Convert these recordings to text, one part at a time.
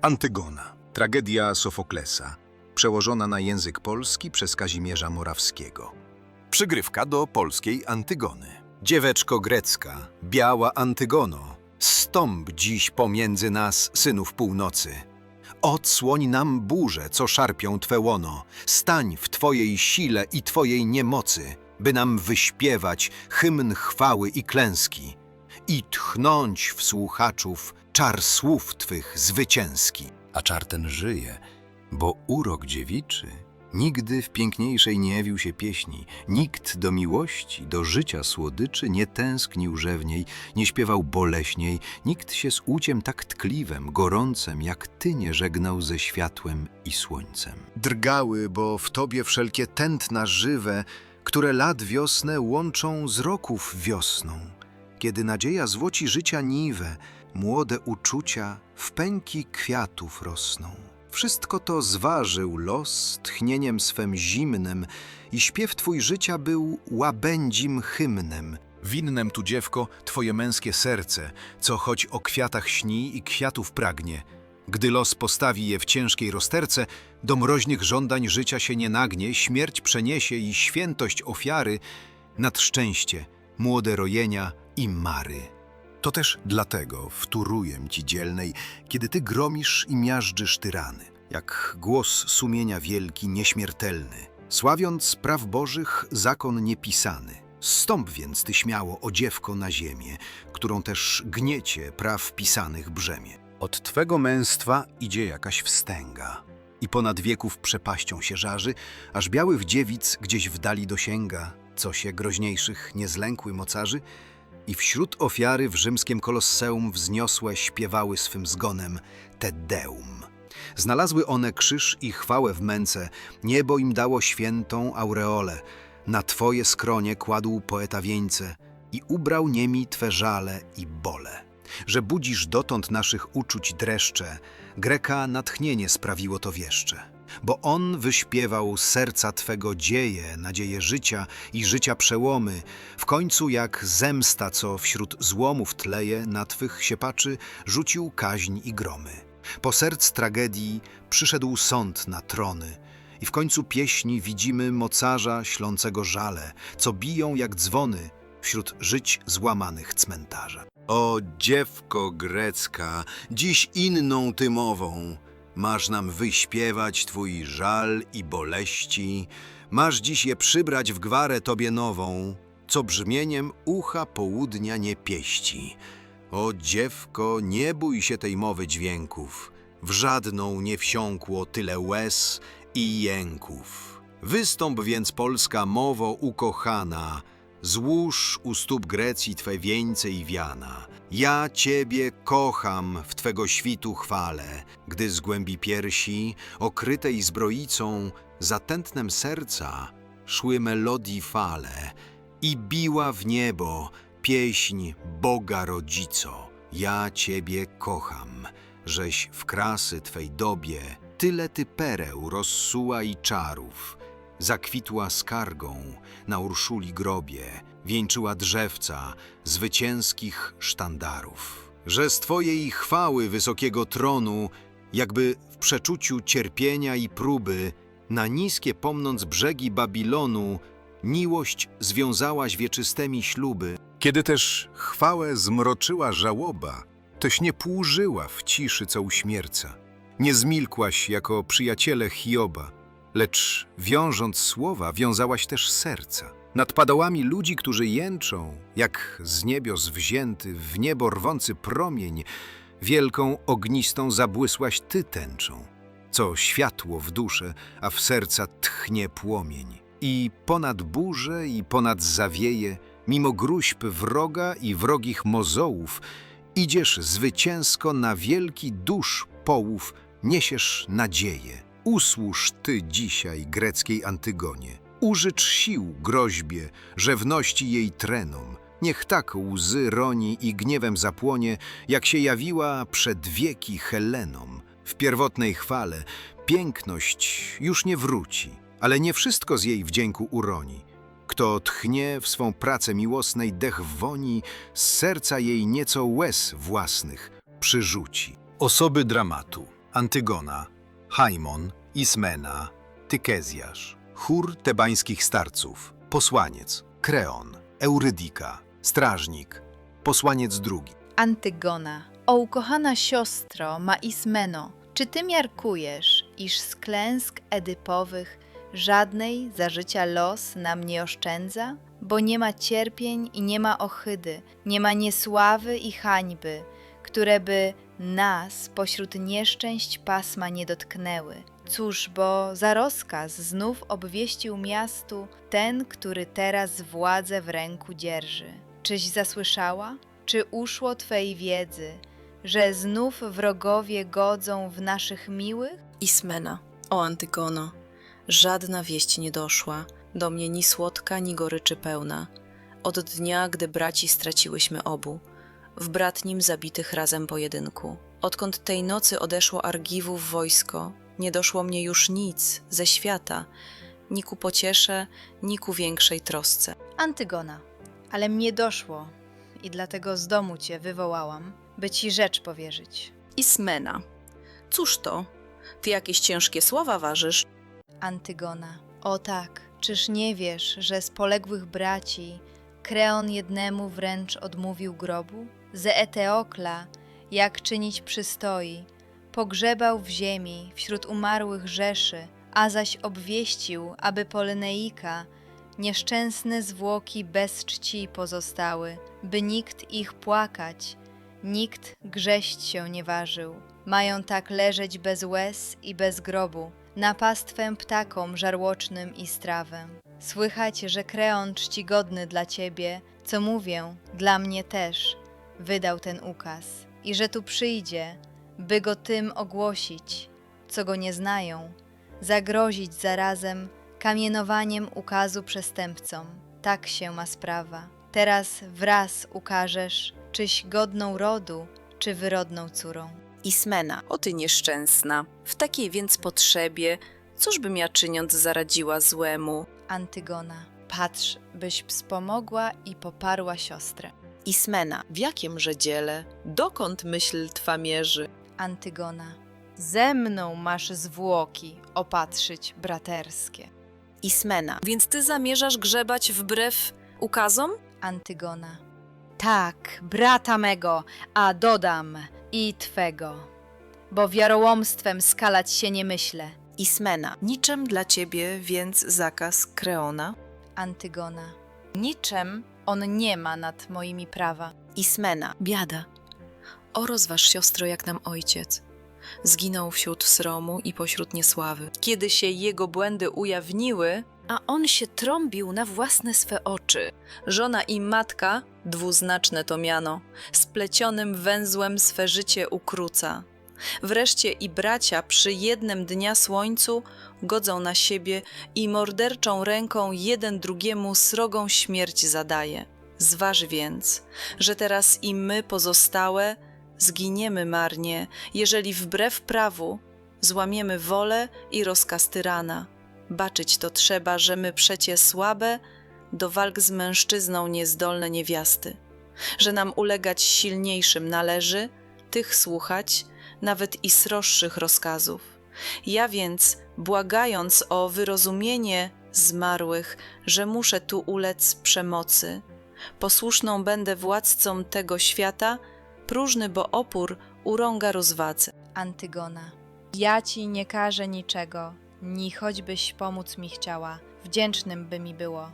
Antygona. Tragedia Sofoklesa. Przełożona na język polski przez Kazimierza Morawskiego. Przygrywka do polskiej Antygony. Dzieweczko grecka, biała Antygono, stąp dziś pomiędzy nas, synów północy. Odsłoń nam burze, co szarpią Twe łono, stań w Twojej sile i Twojej niemocy, by nam wyśpiewać hymn chwały i klęski i tchnąć w słuchaczów czar słów Twych zwycięski. A czar ten żyje, bo urok dziewiczy nigdy w piękniejszej nie jawił się pieśni. Nikt do miłości, do życia słodyczy nie tęsknił rzewniej, nie śpiewał boleśniej. Nikt się z uciem tak tkliwem, gorącem, jak Ty nie żegnał ze światłem i słońcem. Drgały, bo w Tobie wszelkie tętna żywe, które lat wiosnę łączą z roków wiosną. Kiedy nadzieja złoci życia niwę, młode uczucia w pęki kwiatów rosną. Wszystko to zważył los tchnieniem swem zimnem i śpiew Twój życia był łabędzim hymnem. Winnem tu, dziewko, Twoje męskie serce, co choć o kwiatach śni i kwiatów pragnie. Gdy los postawi je w ciężkiej rozterce, do mroźnych żądań życia się nie nagnie, śmierć przeniesie i świętość ofiary nad szczęście, młode rojenia i mary. To też dlatego wtóruję Ci dzielnej, kiedy Ty gromisz i miażdżysz tyrany. Jak głos sumienia wielki, nieśmiertelny, sławiąc praw bożych zakon niepisany. Zstąp więc Ty śmiało, o dziewko, na ziemię, którą też gniecie praw pisanych brzemię. Od Twego męstwa idzie jakaś wstęga i ponad wieków przepaścią się żarzy, aż białych dziewic gdzieś w dali dosięga, co się groźniejszych nie zlękły mocarzy, i wśród ofiary w rzymskim kolosseum wzniosłe śpiewały swym zgonem Te Deum. Znalazły one krzyż i chwałę w męce, niebo im dało świętą aureolę. Na Twoje skronie kładł poeta wieńce i ubrał niemi Twe żale i bole. Że budzisz dotąd naszych uczuć dreszcze, Greka natchnienie sprawiło to wieszcze. Bo on wyśpiewał z serca Twego dzieje, nadzieje życia i życia przełomy, w końcu jak zemsta, co wśród złomów tleje, na Twych siepaczy rzucił kaźń i gromy. Po serc tragedii przyszedł sąd na trony i w końcu pieśni widzimy mocarza ślącego żale, co biją jak dzwony wśród żyć złamanych cmentarza. O dziewko grecka, dziś inną Ty mową, masz nam wyśpiewać Twój żal i boleści, masz dziś je przybrać w gwarę Tobie nową, co brzmieniem ucha południa nie pieści. O dziewko, nie bój się tej mowy dźwięków, w żadną nie wsiąkło tyle łez i jęków. Wystąp więc Polska mowo ukochana, złóż u stóp Grecji Twe wieńce i wiana. Ja Ciebie kocham w Twego świtu chwale, gdy z głębi piersi, okrytej zbroicą, za tętnem serca szły melodii fale i biła w niebo pieśń Boga Rodzico. Ja Ciebie kocham, żeś w krasy Twej dobie tyle Ty pereł rozsuła i czarów, zakwitła skargą na Urszuli grobie, wieńczyła drzewca zwycięskich sztandarów. Że z Twojej chwały wysokiego tronu, jakby w przeczuciu cierpienia i próby, na niskie pomnąc brzegi Babilonu, miłość związałaś wieczystemi śluby. Kiedy też chwałę zmroczyła żałoba, toś nie płużyła w ciszy, co uśmierca. Nie zmilkłaś jako przyjaciele Hioba, lecz wiążąc słowa, wiązałaś też serca. Nad padołami ludzi, którzy jęczą, jak z niebios wzięty, w niebo rwący promień, wielką ognistą zabłysłaś Ty tęczą, co światło w duszę, a w serca tchnie płomień. I ponad burzę i ponad zawieje, mimo gróźb wroga i wrogich mozołów, idziesz zwycięsko na wielki dusz połów, niesiesz nadzieję. Usłuż Ty dzisiaj greckiej Antygonie. Użycz sił groźbie, rzewności jej trenom. Niech tak łzy roni i gniewem zapłonie, jak się jawiła przed wieki Helenom. W pierwotnej chwale piękność już nie wróci, ale nie wszystko z jej wdzięku uroni. Kto tchnie w swą pracę miłosnej dech woni, z serca jej nieco łez własnych przyrzuci. Osoby dramatu. Antygona, Haimon, Ismena, Tykezjasz, chór tebańskich starców, posłaniec, Kreon, Eurydika, strażnik, posłaniec drugi. Antygona. O ukochana siostro ma Ismeno, czy ty miarkujesz, iż z klęsk edypowych żadnej za życia los nam nie oszczędza? Bo nie ma cierpień i nie ma ohydy, nie ma niesławy i hańby, które by nas pośród nieszczęść pasma nie dotknęły. Cóż, bo za rozkaz znów obwieścił miastu ten, który teraz władzę w ręku dzierży. Czyś zasłyszała? Czy uszło Twej wiedzy, że znów wrogowie godzą w naszych miłych? Ismena, o Antygono, żadna wieść nie doszła, do mnie ni słodka, ni goryczy pełna. Od dnia, gdy braci straciłyśmy obu, w bratnim zabitych razem pojedynku. Odkąd tej nocy odeszło Argiwów wojsko, nie doszło mnie już nic ze świata, ni ku pociesze, ni ku większej trosce. Antygona, ale mnie doszło i dlatego z domu Cię wywołałam, by Ci rzecz powierzyć. Ismena, cóż to? Ty jakieś ciężkie słowa ważysz? Antygona, o tak, czyż nie wiesz, że z poległych braci Kreon jednemu wręcz odmówił grobu? Ze Eteokla, jak czynić przystoi, pogrzebał w ziemi wśród umarłych rzeszy, a zaś obwieścił, aby Polyneika nieszczęsne zwłoki bez czci pozostały, by nikt ich płakać, nikt grześć się nie ważył. Mają tak leżeć bez łez i bez grobu, na pastwę ptakom żarłocznym i strawę. Słychać, że Kreon czcigodny dla Ciebie, co mówię, dla mnie też, wydał ten ukaz i że tu przyjdzie, by go tym ogłosić, co go nie znają, zagrozić zarazem kamienowaniem ukazu przestępcom. Tak się ma sprawa. Teraz wraz ukażesz, czyś godną rodu, czy wyrodną córą. Ismena, o ty nieszczęsna, w takiej więc potrzebie, cóż bym ja czyniąc zaradziła złemu? Antygona, patrz, byś wspomogła i poparła siostrę. Ismena, w jakimże dziele, dokąd myśl twa mierzy? Antygona, ze mną masz zwłoki opatrzyć braterskie. Ismena, więc ty zamierzasz grzebać wbrew ukazom? Antygona, tak, brata mego, a dodam i twego, bo wiarołomstwem skalać się nie myślę. Ismena, niczym dla ciebie więc zakaz Kreona? Antygona, niczem on nie ma nad moimi prawa. Ismena, biada. O rozważ siostro jak nam ojciec. Zginął wśród sromu i pośród niesławy. Kiedy się jego błędy ujawniły, a on się trąbił na własne swe oczy. Żona i matka, dwuznaczne to miano, splecionym węzłem swe życie ukróca. Wreszcie i bracia przy jednym dnia słońcu godzą na siebie i morderczą ręką jeden drugiemu srogą śmierć zadaje. Zważ więc, że teraz i my pozostałe zginiemy marnie, jeżeli wbrew prawu złamiemy wolę i rozkaz tyrana. Baczyć to trzeba, że my przecie słabe, do walk z mężczyzną niezdolne niewiasty, że nam ulegać silniejszym należy, tych słuchać, nawet i sroższych rozkazów. Ja więc, błagając o wyrozumienie zmarłych, że muszę tu ulec przemocy, posłuszną będę władcom tego świata, próżny, bo opór urąga rozwadze. Antygona, ja ci nie każę niczego, ni choćbyś pomóc mi chciała, wdzięcznym by mi było,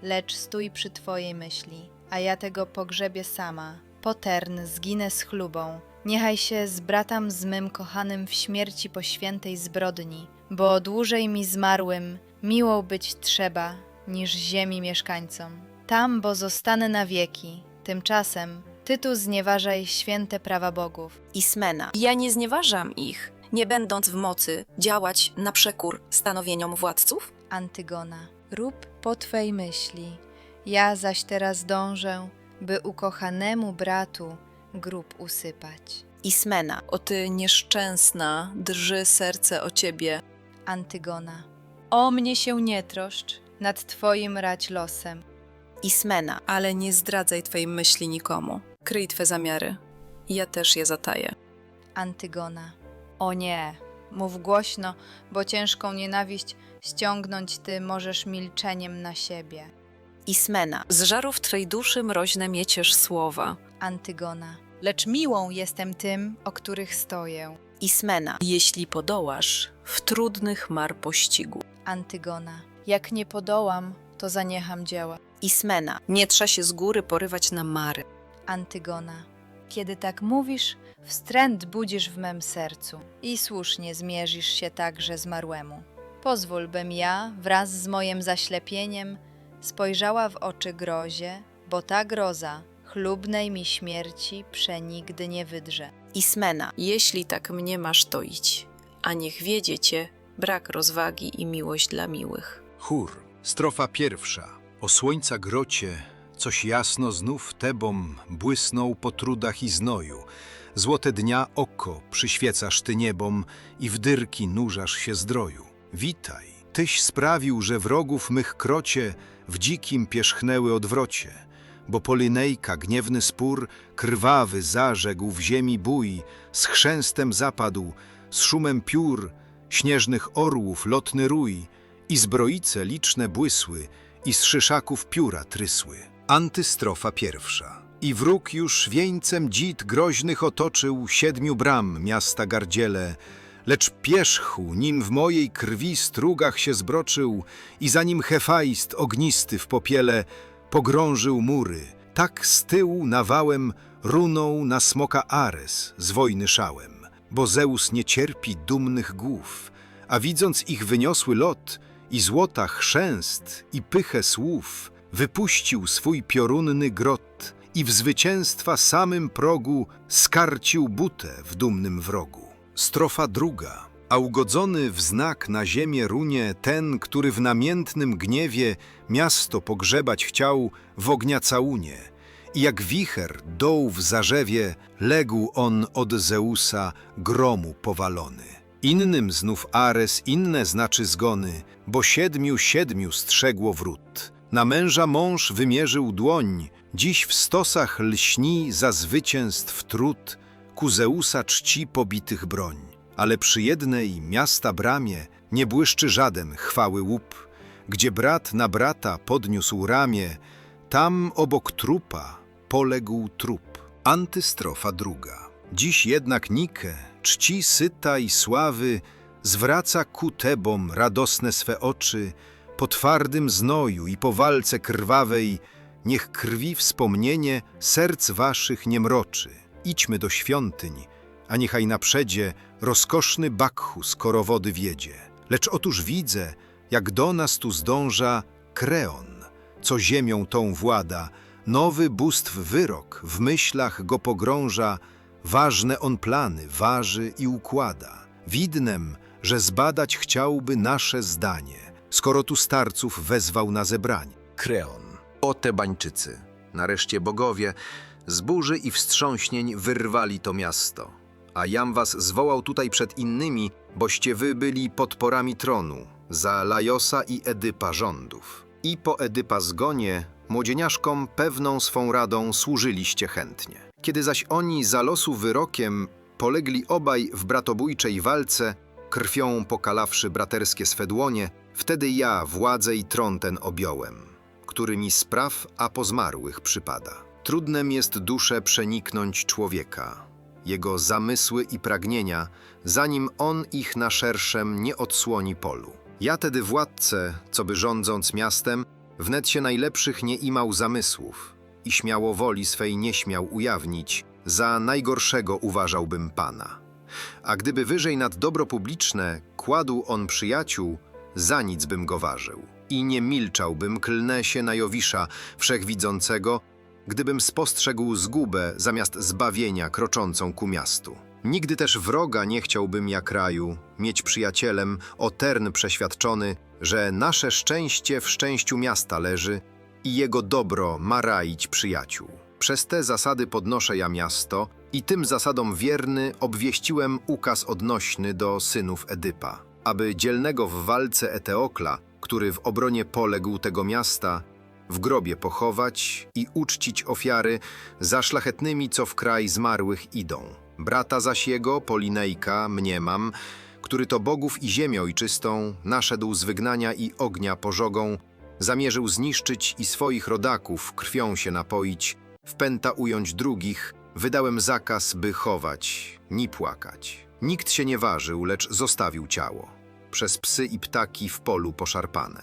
lecz stój przy twojej myśli, a ja tego pogrzebię sama, potern zginę z chlubą, niechaj się zbratam z mym kochanym w śmierci po świętej zbrodni, bo dłużej mi zmarłym miłą być trzeba, niż ziemi mieszkańcom. Tam, bo zostanę na wieki, tymczasem ty tu znieważaj święte prawa bogów. Ismena, ja nie znieważam ich, nie będąc w mocy działać na przekór stanowieniom władców? Antygona, rób po twej myśli, ja zaś teraz dążę, by ukochanemu bratu grób usypać. Ismena, o ty nieszczęsna, drży serce o ciebie. Antygona, o mnie się nie troszcz, nad twoim rać losem. Ismena, ale nie zdradzaj twej myśli nikomu. Kryj twe zamiary. Ja też je zataję. Antygona, O nie, mów głośno, bo ciężką nienawiść ściągnąć ty możesz milczeniem na siebie. Ismena. Z żarów twej duszy mroźne mieciesz słowa. Antygona. Lecz miłą jestem tym, o których stoję. Ismena. Jeśli podołasz w trudnych mar pościgu. Antygona. Jak nie podołam, to zaniecham dzieła. Ismena. Nie trza się z góry porywać na mary. Antygona. Kiedy tak mówisz, wstręt budzisz w mem sercu i słusznie zmierzysz się także zmarłemu. Pozwól, bym ja, wraz z moim zaślepieniem, spojrzała w oczy grozie, bo ta groza chlubnej mi śmierci przenigdy nie wydrze. Ismena. Jeśli tak mnie masz, to idź, a niech wiedzie cię brak rozwagi i miłość dla miłych. Chór, strofa pierwsza. O słońca grocie, coś jasno znów tebom błysnął po trudach i znoju. Złote dnia oko przyświecasz ty niebom i w dyrki nurzasz się zdroju. Witaj, tyś sprawił, że wrogów mych krocie w dzikim pierzchnęły odwrocie, bo Polynejka gniewny spór krwawy zażegł w ziemi bój, z chrzęstem zapadł, z szumem piór, śnieżnych orłów lotny rój, i zbroice liczne błysły, i z szyszaków pióra trysły. Antystrofa pierwsza. I wróg już wieńcem dzid groźnych otoczył 7 bram miasta gardziele, lecz pierzchł, nim w mojej krwi strugach się zbroczył, i zanim Hefaist ognisty w popiele pogrążył mury, tak z tyłu nawałem runął na smoka Ares z wojny szałem, bo Zeus nie cierpi dumnych głów, a widząc ich wyniosły lot i złota chrzęst i pychę słów, wypuścił swój piorunny grot i w zwycięstwa samym progu skarcił butę w dumnym wrogu. Strofa druga. A ugodzony w znak na ziemię runie ten, który w namiętnym gniewie miasto pogrzebać chciał w ognia całunie. I jak wicher doł w zarzewie, legł on od Zeusa gromu powalony. Innym znów Ares inne znaczy zgony, bo 7 strzegło wrót. Na męża mąż wymierzył dłoń, dziś w stosach lśni za zwycięstw trud, ku Zeusa czci pobitych broń. Ale przy jednej miasta bramie nie błyszczy żaden chwały łup, gdzie brat na brata podniósł ramię, tam obok trupa poległ trup. Antystrofa druga. Dziś jednak Nike, czci syta i sławy, zwraca ku Tebom radosne swe oczy, po twardym znoju i po walce krwawej, niech krwi wspomnienie serc waszych nie mroczy. Idźmy do świątyń, a niechaj na przedzie rozkoszny Bakchus korowody wiedzie. Lecz otóż widzę, jak do nas tu zdąża Kreon, co ziemią tą włada, nowy bóstw wyrok w myślach go pogrąża, ważne on plany waży i układa. Widnem, że zbadać chciałby nasze zdanie, skoro tu starców wezwał na zebranie. Kreon. O Tebańczycy, nareszcie bogowie, z burzy i wstrząśnień wyrwali to miasto. A jam was zwołał tutaj przed innymi, boście wy byli podporami tronu, za Lajosa i Edypa rządów. I po Edypa zgonie, młodzieniaszkom pewną swą radą służyliście chętnie. Kiedy zaś oni za losu wyrokiem polegli obaj w bratobójczej walce, krwią pokalawszy braterskie swe dłonie, wtedy ja władzę i tron ten objąłem, który mi z praw, a po zmarłych przypada. Trudnem jest duszę przeniknąć człowieka, jego zamysły i pragnienia, zanim on ich na szerszem nie odsłoni polu. Ja tedy władcę, co by rządząc miastem, wnet się najlepszych nie imał zamysłów i śmiało woli swej nie śmiał ujawnić, za najgorszego uważałbym pana. A gdyby wyżej nad dobro publiczne kładł on przyjaciół, za nic bym go ważył. I nie milczałbym, klnę się na Jowisza Wszechwidzącego, gdybym spostrzegł zgubę zamiast zbawienia kroczącą ku miastu. Nigdy też wroga nie chciałbym ja kraju mieć przyjacielem, o tern przeświadczony, że nasze szczęście w szczęściu miasta leży i jego dobro ma raić przyjaciół. Przez te zasady podnoszę ja miasto i tym zasadom wierny obwieściłem ukaz odnośny do synów Edypa, aby dzielnego w walce Eteokla, który w obronie poległ tego miasta, w grobie pochować i uczcić ofiary za szlachetnymi, co w kraj zmarłych idą. Brata zaś jego, Polinejka, mniemam, który to bogów i ziemię ojczystą naszedł z wygnania i ognia pożogą, zamierzył zniszczyć i swoich rodaków, krwią się napoić, w pęta ująć drugich, wydałem zakaz, by chować, ni płakać. Nikt się nie ważył, lecz zostawił ciało, przez psy i ptaki w polu poszarpane.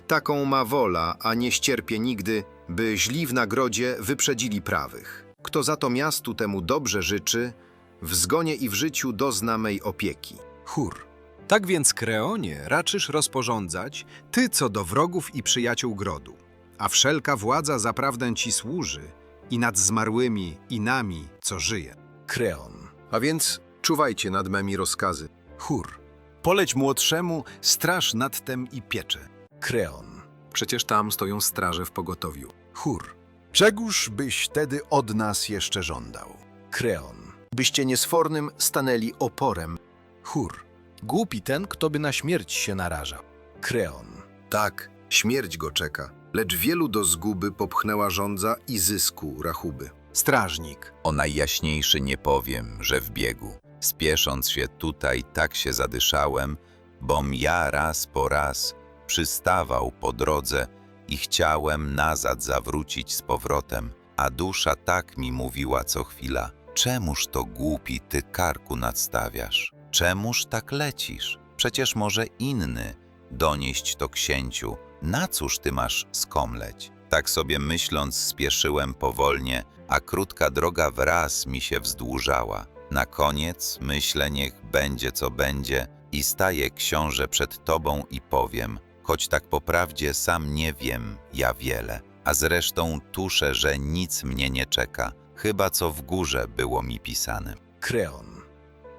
Taką ma wola, a nie ścierpie nigdy, by źli w nagrodzie wyprzedzili prawych. Kto za to miastu temu dobrze życzy, w zgonie i w życiu dozna mej opieki. Chór. Tak więc, Kreonie, raczysz rozporządzać, ty co do wrogów i przyjaciół grodu. A wszelka władza zaprawdę ci służy, i nad zmarłymi, i nami, co żyje. Kreon. A więc czuwajcie nad memi rozkazy. Chór. Poleć młodszemu, straż nad tem i piecze. Kreon. Przecież tam stoją straże w pogotowiu. Chór. Czegóż byś tedy od nas jeszcze żądał? Kreon. Byście niesfornym stanęli oporem. Chór. Głupi ten, kto by na śmierć się narażał. Kreon. Tak, śmierć go czeka, lecz wielu do zguby popchnęła żądza i zysku rachuby. Strażnik. O najjaśniejszy nie powiem, że w biegu. Spiesząc się tutaj, tak się zadyszałem, bom ja raz po raz przystawał po drodze i chciałem nazad zawrócić z powrotem, a dusza tak mi mówiła co chwila: czemuż to głupi ty karku nadstawiasz? Czemuż tak lecisz? Przecież może inny donieść to księciu. Na cóż ty masz skomleć? Tak sobie myśląc spieszyłem powolnie, a krótka droga wraz mi się wzdłużała. Na koniec myślę, niech będzie co będzie, i staję, książę, przed tobą i powiem, choć tak po prawdzie sam nie wiem ja wiele, a zresztą tuszę, że nic mnie nie czeka, chyba co w górze było mi pisane. Kreon.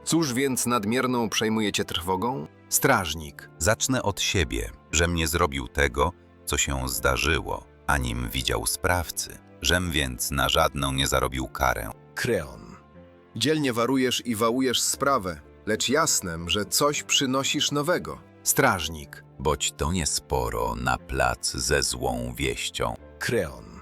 Cóż więc nadmierną przejmujecie trwogą? Strażnik. Zacznę od siebie, żem nie zrobił tego, co się zdarzyło, anim widział sprawcy, żem więc na żadną nie zarobił karę. Kreon. Dzielnie warujesz i wałujesz sprawę, lecz jasnem, że coś przynosisz nowego. Strażnik. Boć to nie sporo na plac ze złą wieścią. Kreon.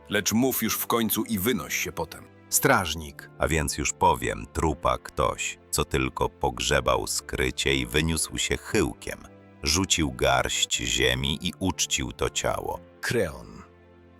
Lecz mów już w końcu i wynoś się potem. Strażnik. A więc już powiem, trupa ktoś, co tylko pogrzebał skrycie i wyniósł się chyłkiem. Rzucił garść ziemi i uczcił to ciało. Kreon.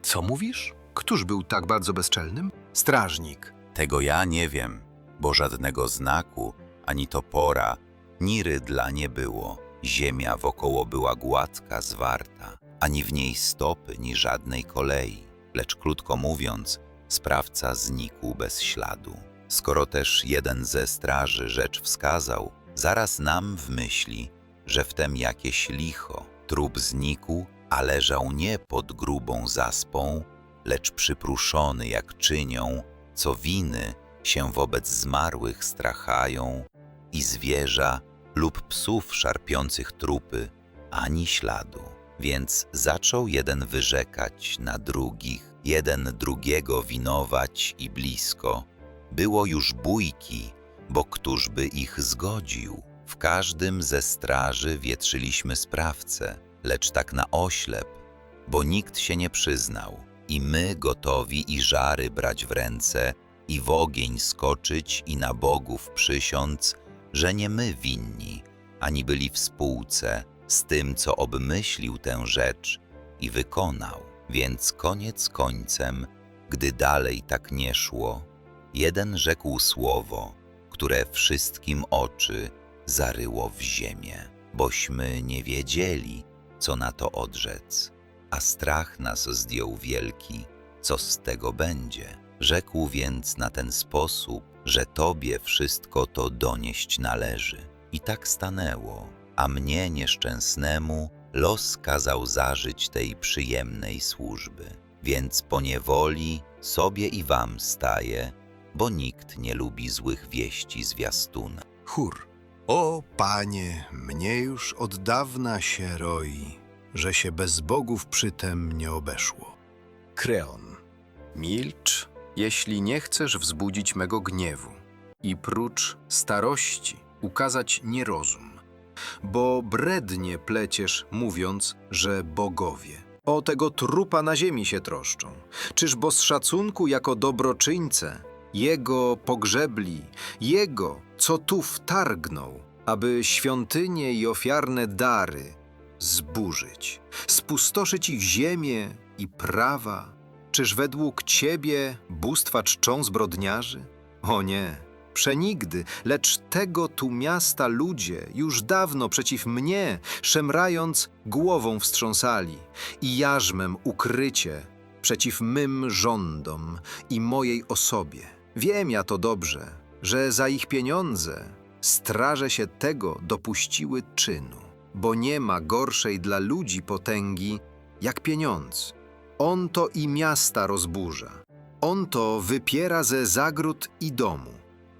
Co mówisz? Któż był tak bardzo bezczelnym? Strażnik. Tego ja nie wiem, bo żadnego znaku, ani topora, ni rydla nie było. Ziemia wokoło była gładka, zwarta, ani w niej stopy, ni żadnej kolei. Lecz krótko mówiąc, sprawca znikł bez śladu. Skoro też jeden ze straży rzecz wskazał, zaraz nam w myśli, że wtem jakieś licho. Trup znikł, a leżał nie pod grubą zaspą, lecz przypruszony, jak czynią, co winy się wobec zmarłych strachają, i zwierza lub psów szarpiących trupy, ani śladu. Więc zaczął jeden wyrzekać na drugich, jeden drugiego winować i blisko. Było już bójki, bo któż by ich zgodził? W każdym ze straży wietrzyliśmy sprawcę, lecz tak na oślep, bo nikt się nie przyznał. I my gotowi i żary brać w ręce, i w ogień skoczyć, i na bogów przysiąc, że nie my winni, ani byli w spółce z tym, co obmyślił tę rzecz i wykonał. Więc koniec końcem, gdy dalej tak nie szło, jeden rzekł słowo, które wszystkim oczy zaryło w ziemię, bośmy nie wiedzieli, co na to odrzec. A strach nas zdjął wielki, co z tego będzie. Rzekł więc na ten sposób, że tobie wszystko to donieść należy. I tak stanęło, a mnie nieszczęsnemu los kazał zażyć tej przyjemnej służby. Więc po niewoli sobie i wam staję, bo nikt nie lubi złych wieści zwiastuna. Chór. O, Panie, mnie już od dawna się roi, że się bez bogów przytem nie obeszło. Kreon. Milcz, jeśli nie chcesz wzbudzić mego gniewu i prócz starości ukazać nierozum, bo brednie pleciesz, mówiąc, że bogowie o tego trupa na ziemi się troszczą. Czyż bo z szacunku jako dobroczyńcę Jego pogrzebli, Jego, co tu wtargnął, aby świątynie i ofiarne dary zburzyć, spustoszyć ich ziemię i prawa. Czyż według Ciebie bóstwa czczą zbrodniarzy? O nie, przenigdy, lecz tego tu miasta ludzie już dawno przeciw mnie, szemrając, głową wstrząsali i jarzmem ukrycie przeciw mym rządom i mojej osobie. Wiem ja to dobrze, że za ich pieniądze straże się tego dopuściły czynu, bo nie ma gorszej dla ludzi potęgi jak pieniądz. On to i miasta rozburza, on to wypiera ze zagród i domu.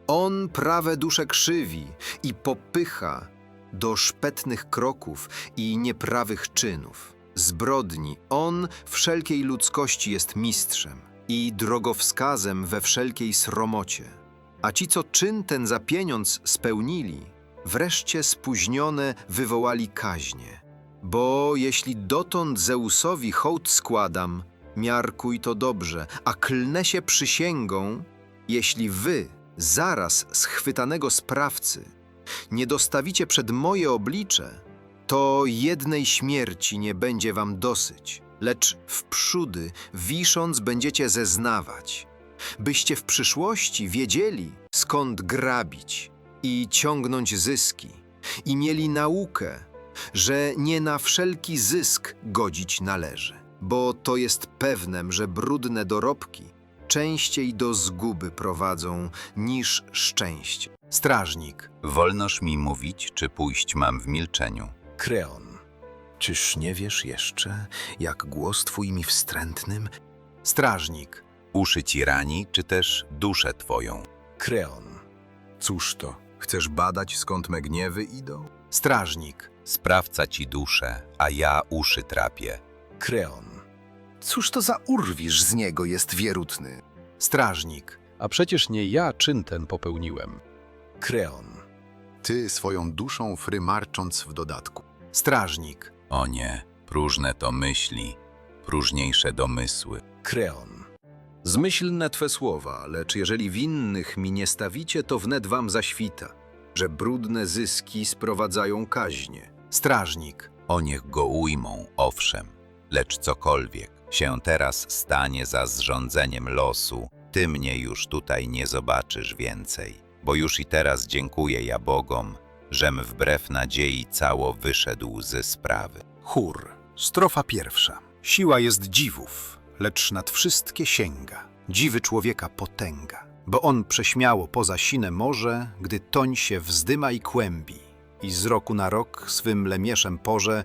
On prawe dusze krzywi i popycha do szpetnych kroków i nieprawych czynów. Zbrodni on wszelkiej ludzkości jest mistrzem i drogowskazem we wszelkiej sromocie. A ci, co czyn ten za pieniądz spełnili, wreszcie spóźnione wywołali kaźnie. Bo jeśli dotąd Zeusowi hołd składam, miarkuj to dobrze, a klnę się przysięgą, jeśli wy zaraz schwytanego sprawcy nie dostawicie przed moje oblicze, to jednej śmierci nie będzie wam dosyć, lecz wprzódy wisząc będziecie zeznawać, byście w przyszłości wiedzieli, skąd grabić i ciągnąć zyski i mieli naukę, że nie na wszelki zysk godzić należy, bo to jest pewnem, że brudne dorobki częściej do zguby prowadzą niż szczęście. Strażnik. Wolnoż mi mówić, czy pójść mam w milczeniu? Kreon. Czyż nie wiesz jeszcze, jak głos twój mi wstrętnym? Strażnik. Uszy ci rani, czy też duszę twoją? Kreon. Cóż to, chcesz badać, skąd me gniewy idą? Strażnik. Sprawca ci duszę, a ja uszy trapię. Kreon. Cóż to za urwisz z niego jest wierutny? Strażnik. A przecież nie ja czyn ten popełniłem. Kreon. Ty swoją duszą frymarcząc w dodatku. Strażnik. O nie, próżne to myśli, próżniejsze domysły. Kreon. Zmyślne twe słowa, lecz jeżeli winnych mi nie stawicie, to wnet wam zaświta, że brudne zyski sprowadzają kaźnie. Strażnik. O niech go ujmą, owszem, lecz cokolwiek się teraz stanie za zrządzeniem losu, ty mnie już tutaj nie zobaczysz więcej, bo już i teraz dziękuję ja Bogom, żem wbrew nadziei cało wyszedł ze sprawy. Chór. Strofa pierwsza. Siła jest dziwów, lecz nad wszystkie sięga. Dziwy człowieka potęga, bo on prześmiało poza sine morze, gdy toń się wzdyma i kłębi i z roku na rok swym lemieszem porze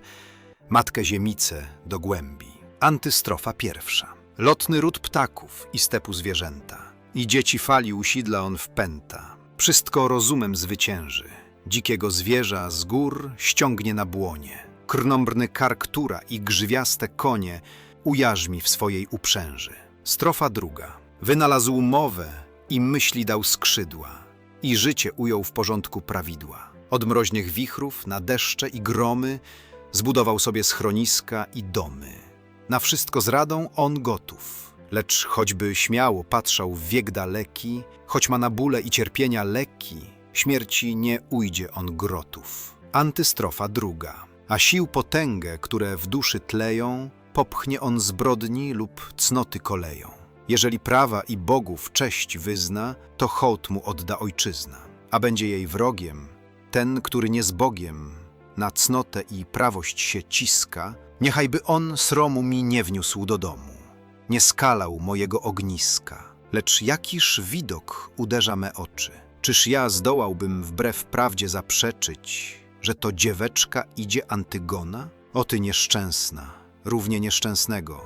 matkę ziemicę do głębi. Antystrofa pierwsza. Lotny ród ptaków i stepu zwierzęta i dzieci fali usidla on wpęta. Wszystko rozumem zwycięży. Dzikiego zwierza z gór ściągnie na błonie. Krnąbrny kark tura i grzywiaste konie ujarzmi w swojej uprzęży. Strofa druga. Wynalazł mowę i myśli dał skrzydła i życie ujął w porządku prawidła. Od mroźnych wichrów na deszcze i gromy zbudował sobie schroniska i domy. Na wszystko z radą on gotów, lecz choćby śmiało patrzał w wiek daleki, choć ma na bóle i cierpienia leki, śmierci nie ujdzie on grotów. Antystrofa druga. A sił potęgę, które w duszy tleją, popchnie on zbrodni lub cnoty koleją. Jeżeli prawa i bogów cześć wyzna, to hołd mu odda ojczyzna. A będzie jej wrogiem ten, który nie z Bogiem na cnotę i prawość się ciska, niechajby on sromu mi nie wniósł do domu, nie skalał mojego ogniska. Lecz jakiż widok uderza me oczy? Czyż ja zdołałbym wbrew prawdzie zaprzeczyć, że to dzieweczka idzie Antygona? O ty nieszczęsna, równie nieszczęsnego,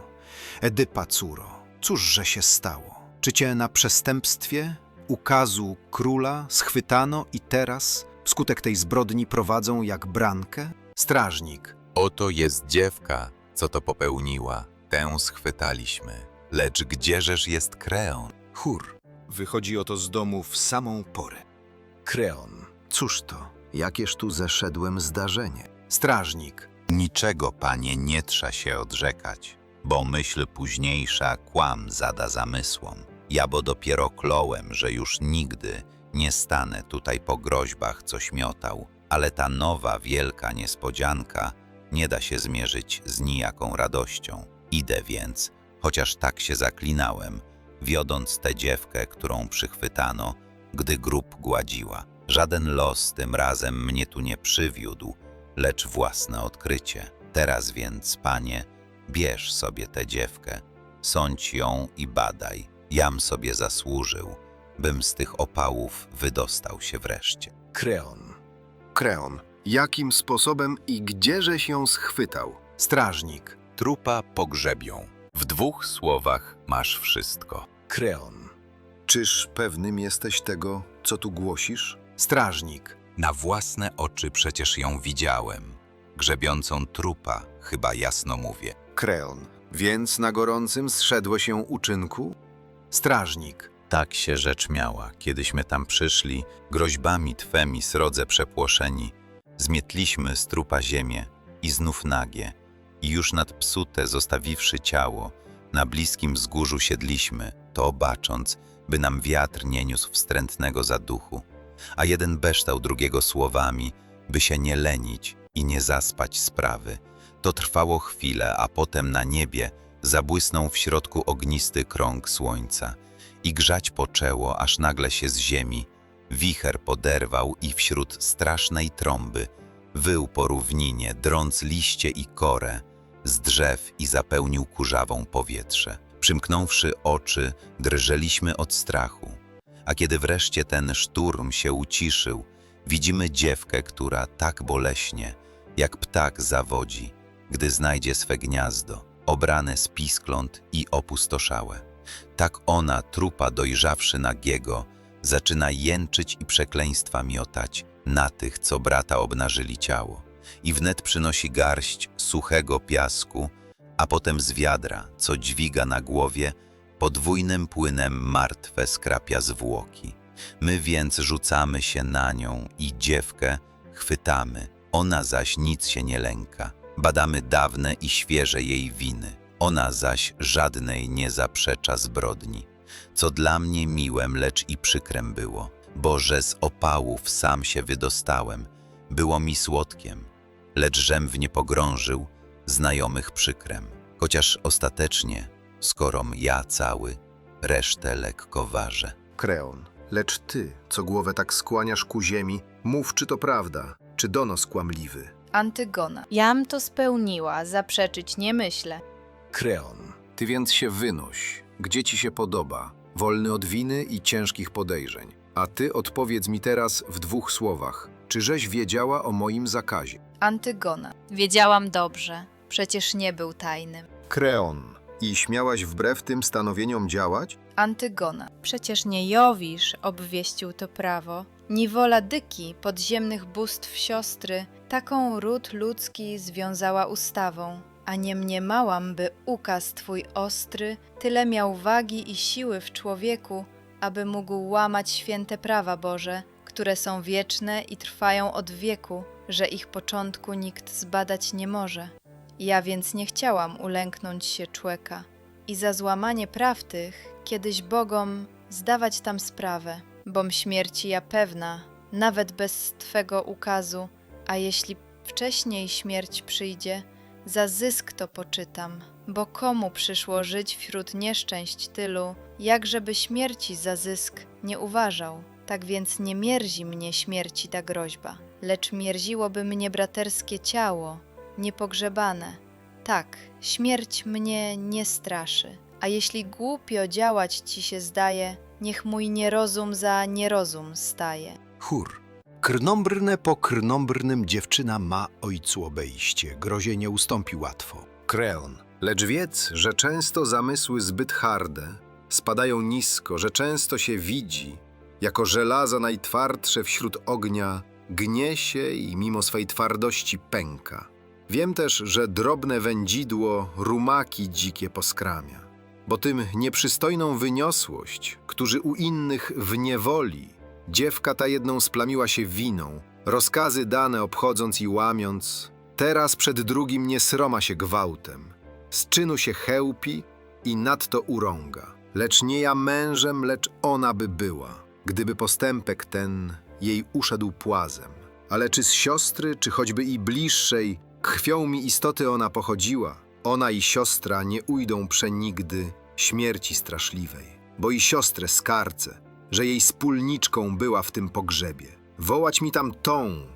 Edypa córo, cóżże się stało? Czy cię na przestępstwie ukazu króla schwytano i teraz wskutek tej zbrodni prowadzą jak brankę? Strażnik. Oto jest dziewka, co to popełniła, tę schwytaliśmy. Lecz gdzieżeż jest Kreon? Chór. Wychodzi oto z domu w samą porę. Kreon. Cóż to? Jakież tu zeszedłem zdarzenie? Strażnik. Niczego, panie, nie trza się odrzekać, bo myśl późniejsza kłam zada zamysłom. Ja bo dopiero klołem, że już nigdy nie stanę tutaj po groźbach, coś miotał, ale ta nowa, wielka niespodzianka nie da się zmierzyć z nijaką radością. Idę więc, chociaż tak się zaklinałem, wiodąc tę dziewkę, którą przychwytano, gdy grób gładziła. Żaden los tym razem mnie tu nie przywiódł, lecz własne odkrycie. Teraz więc, Panie, bierz sobie tę dziewkę, sądź ją i badaj. Jam sobie zasłużył, bym z tych opałów wydostał się wreszcie. Kreon. Kreon, jakim sposobem i gdzieżeś ją schwytał? Strażnik. Trupa pogrzebią. W 2 słowach masz wszystko. Kreon. Czyż pewnym jesteś tego, co tu głosisz? Strażnik. Na własne oczy przecież ją widziałem. Grzebiącą trupa, chyba jasno mówię. Kreon, więc na gorącym zszedło się uczynku? Strażnik. Tak się rzecz miała, kiedyśmy tam przyszli, groźbami twemi srodze przepłoszeni. Zmietliśmy z trupa ziemię i znów nagie, i już nadpsute zostawiwszy ciało, na bliskim wzgórzu siedliśmy, to obacząc, by nam wiatr nie niósł wstrętnego zaduchu, a jeden beształ drugiego słowami, by się nie lenić i nie zaspać sprawy. To trwało chwilę, a potem na niebie zabłysnął w środku ognisty krąg słońca i grzać poczęło, aż nagle się z ziemi wicher poderwał i wśród strasznej trąby wył po równinie, drąc liście i korę z drzew i zapełnił kurzawą powietrze. Przymknąwszy oczy, drżeliśmy od strachu, a kiedy wreszcie ten szturm się uciszył, widzimy dziewkę, która tak boleśnie, jak ptak zawodzi, gdy znajdzie swe gniazdo, obrane z piskląt i opustoszałe. Tak ona, trupa dojrzawszy nagiego, zaczyna jęczyć i przekleństwa miotać na tych, co brata obnażyli ciało. I wnet przynosi garść suchego piasku, a potem z wiadra, co dźwiga na głowie, podwójnym płynem martwe skrapia zwłoki. My więc rzucamy się na nią i dziewkę chwytamy, ona zaś nic się nie lęka. Badamy dawne i świeże jej winy, ona zaś żadnej nie zaprzecza zbrodni. Co dla mnie miłem, lecz i przykrem było, bo że z opałów sam się wydostałem, było mi słodkiem, lecz żem w nie pogrążył znajomych przykrem. Chociaż ostatecznie, skorom ja cały, resztę lekko ważę. Kreon, lecz ty, co głowę tak skłaniasz ku ziemi, mów, czy to prawda, czy donos kłamliwy. Antygona. Jam to spełniła, zaprzeczyć nie myślę. Kreon. Ty więc się wynoś, gdzie ci się podoba, wolny od winy i ciężkich podejrzeń. A ty odpowiedz mi teraz w 2 słowach, czyżeś wiedziała o moim zakazie? Antygona. Wiedziałam dobrze, przecież nie był tajnym. Kreon, i śmiałaś wbrew tym stanowieniom działać? Antygona. Przecież nie Jowisz obwieścił to prawo, ni wola Dyki, podziemnych bóstw siostry, taką ród ludzki związała ustawą, a nie mniemałam, by ukaz twój ostry tyle miał wagi i siły w człowieku, aby mógł łamać święte prawa Boże, które są wieczne i trwają od wieku, że ich początku nikt zbadać nie może. Ja więc nie chciałam ulęknąć się człeka i za złamanie praw tych kiedyś Bogom zdawać tam sprawę, bom śmierci ja pewna, nawet bez twego ukazu, a jeśli wcześniej śmierć przyjdzie, za zysk to poczytam, bo komu przyszło żyć wśród nieszczęść tylu, jakżeby śmierci za zysk nie uważał. Tak więc nie mierzi mnie śmierci ta groźba, lecz mierziłoby mnie braterskie ciało, niepogrzebane. Tak, śmierć mnie nie straszy, a jeśli głupio działać ci się zdaje, niech mój nierozum za nierozum staje. Chór. Krnąbrne po krnąbrnym dziewczyna ma ojcu obejście, grozie nie ustąpi łatwo. Kreon. Lecz wiedz, że często zamysły zbyt harde spadają nisko, że często się widzi, jako żelaza najtwardsze wśród ognia, gnie się i mimo swej twardości pęka. Wiem też, że drobne wędzidło rumaki dzikie poskramia, bo tym nieprzystojną wyniosłość, którzy u innych w niewoli, dziewka ta jedną splamiła się winą, rozkazy dane obchodząc i łamiąc, teraz przed drugim nie sroma się gwałtem, z czynu się chełpi i nadto urąga. Lecz nie ja mężem, lecz ona by była, gdyby postępek ten jej uszedł płazem. Ale czy z siostry, czy choćby i bliższej, krwią mi istoty ona pochodziła, ona i siostra nie ujdą przenigdy śmierci straszliwej, bo i siostrę skarcę, że jej wspólniczką była w tym pogrzebie. Wołać mi tam tą,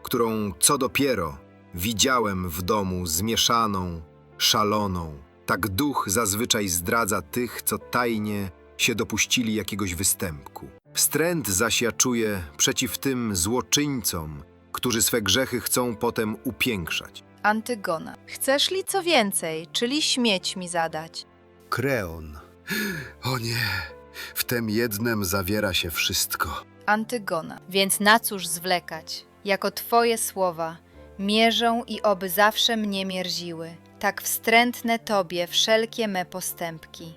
którą co dopiero widziałem w domu zmieszaną, szaloną. Tak duch zazwyczaj zdradza tych, co tajnie się dopuścili jakiegoś występku. Wstręt zaś ja czuję przeciw tym złoczyńcom, którzy swe grzechy chcą potem upiększać. Antygona. Chcesz li co więcej, czyli śmieć mi zadać? Kreon. O nie, w tem jednem zawiera się wszystko. Antygona. Więc na cóż zwlekać? Jako twoje słowa mierzą i oby zawsze mnie mierziły. Tak wstrętne tobie wszelkie me postępki.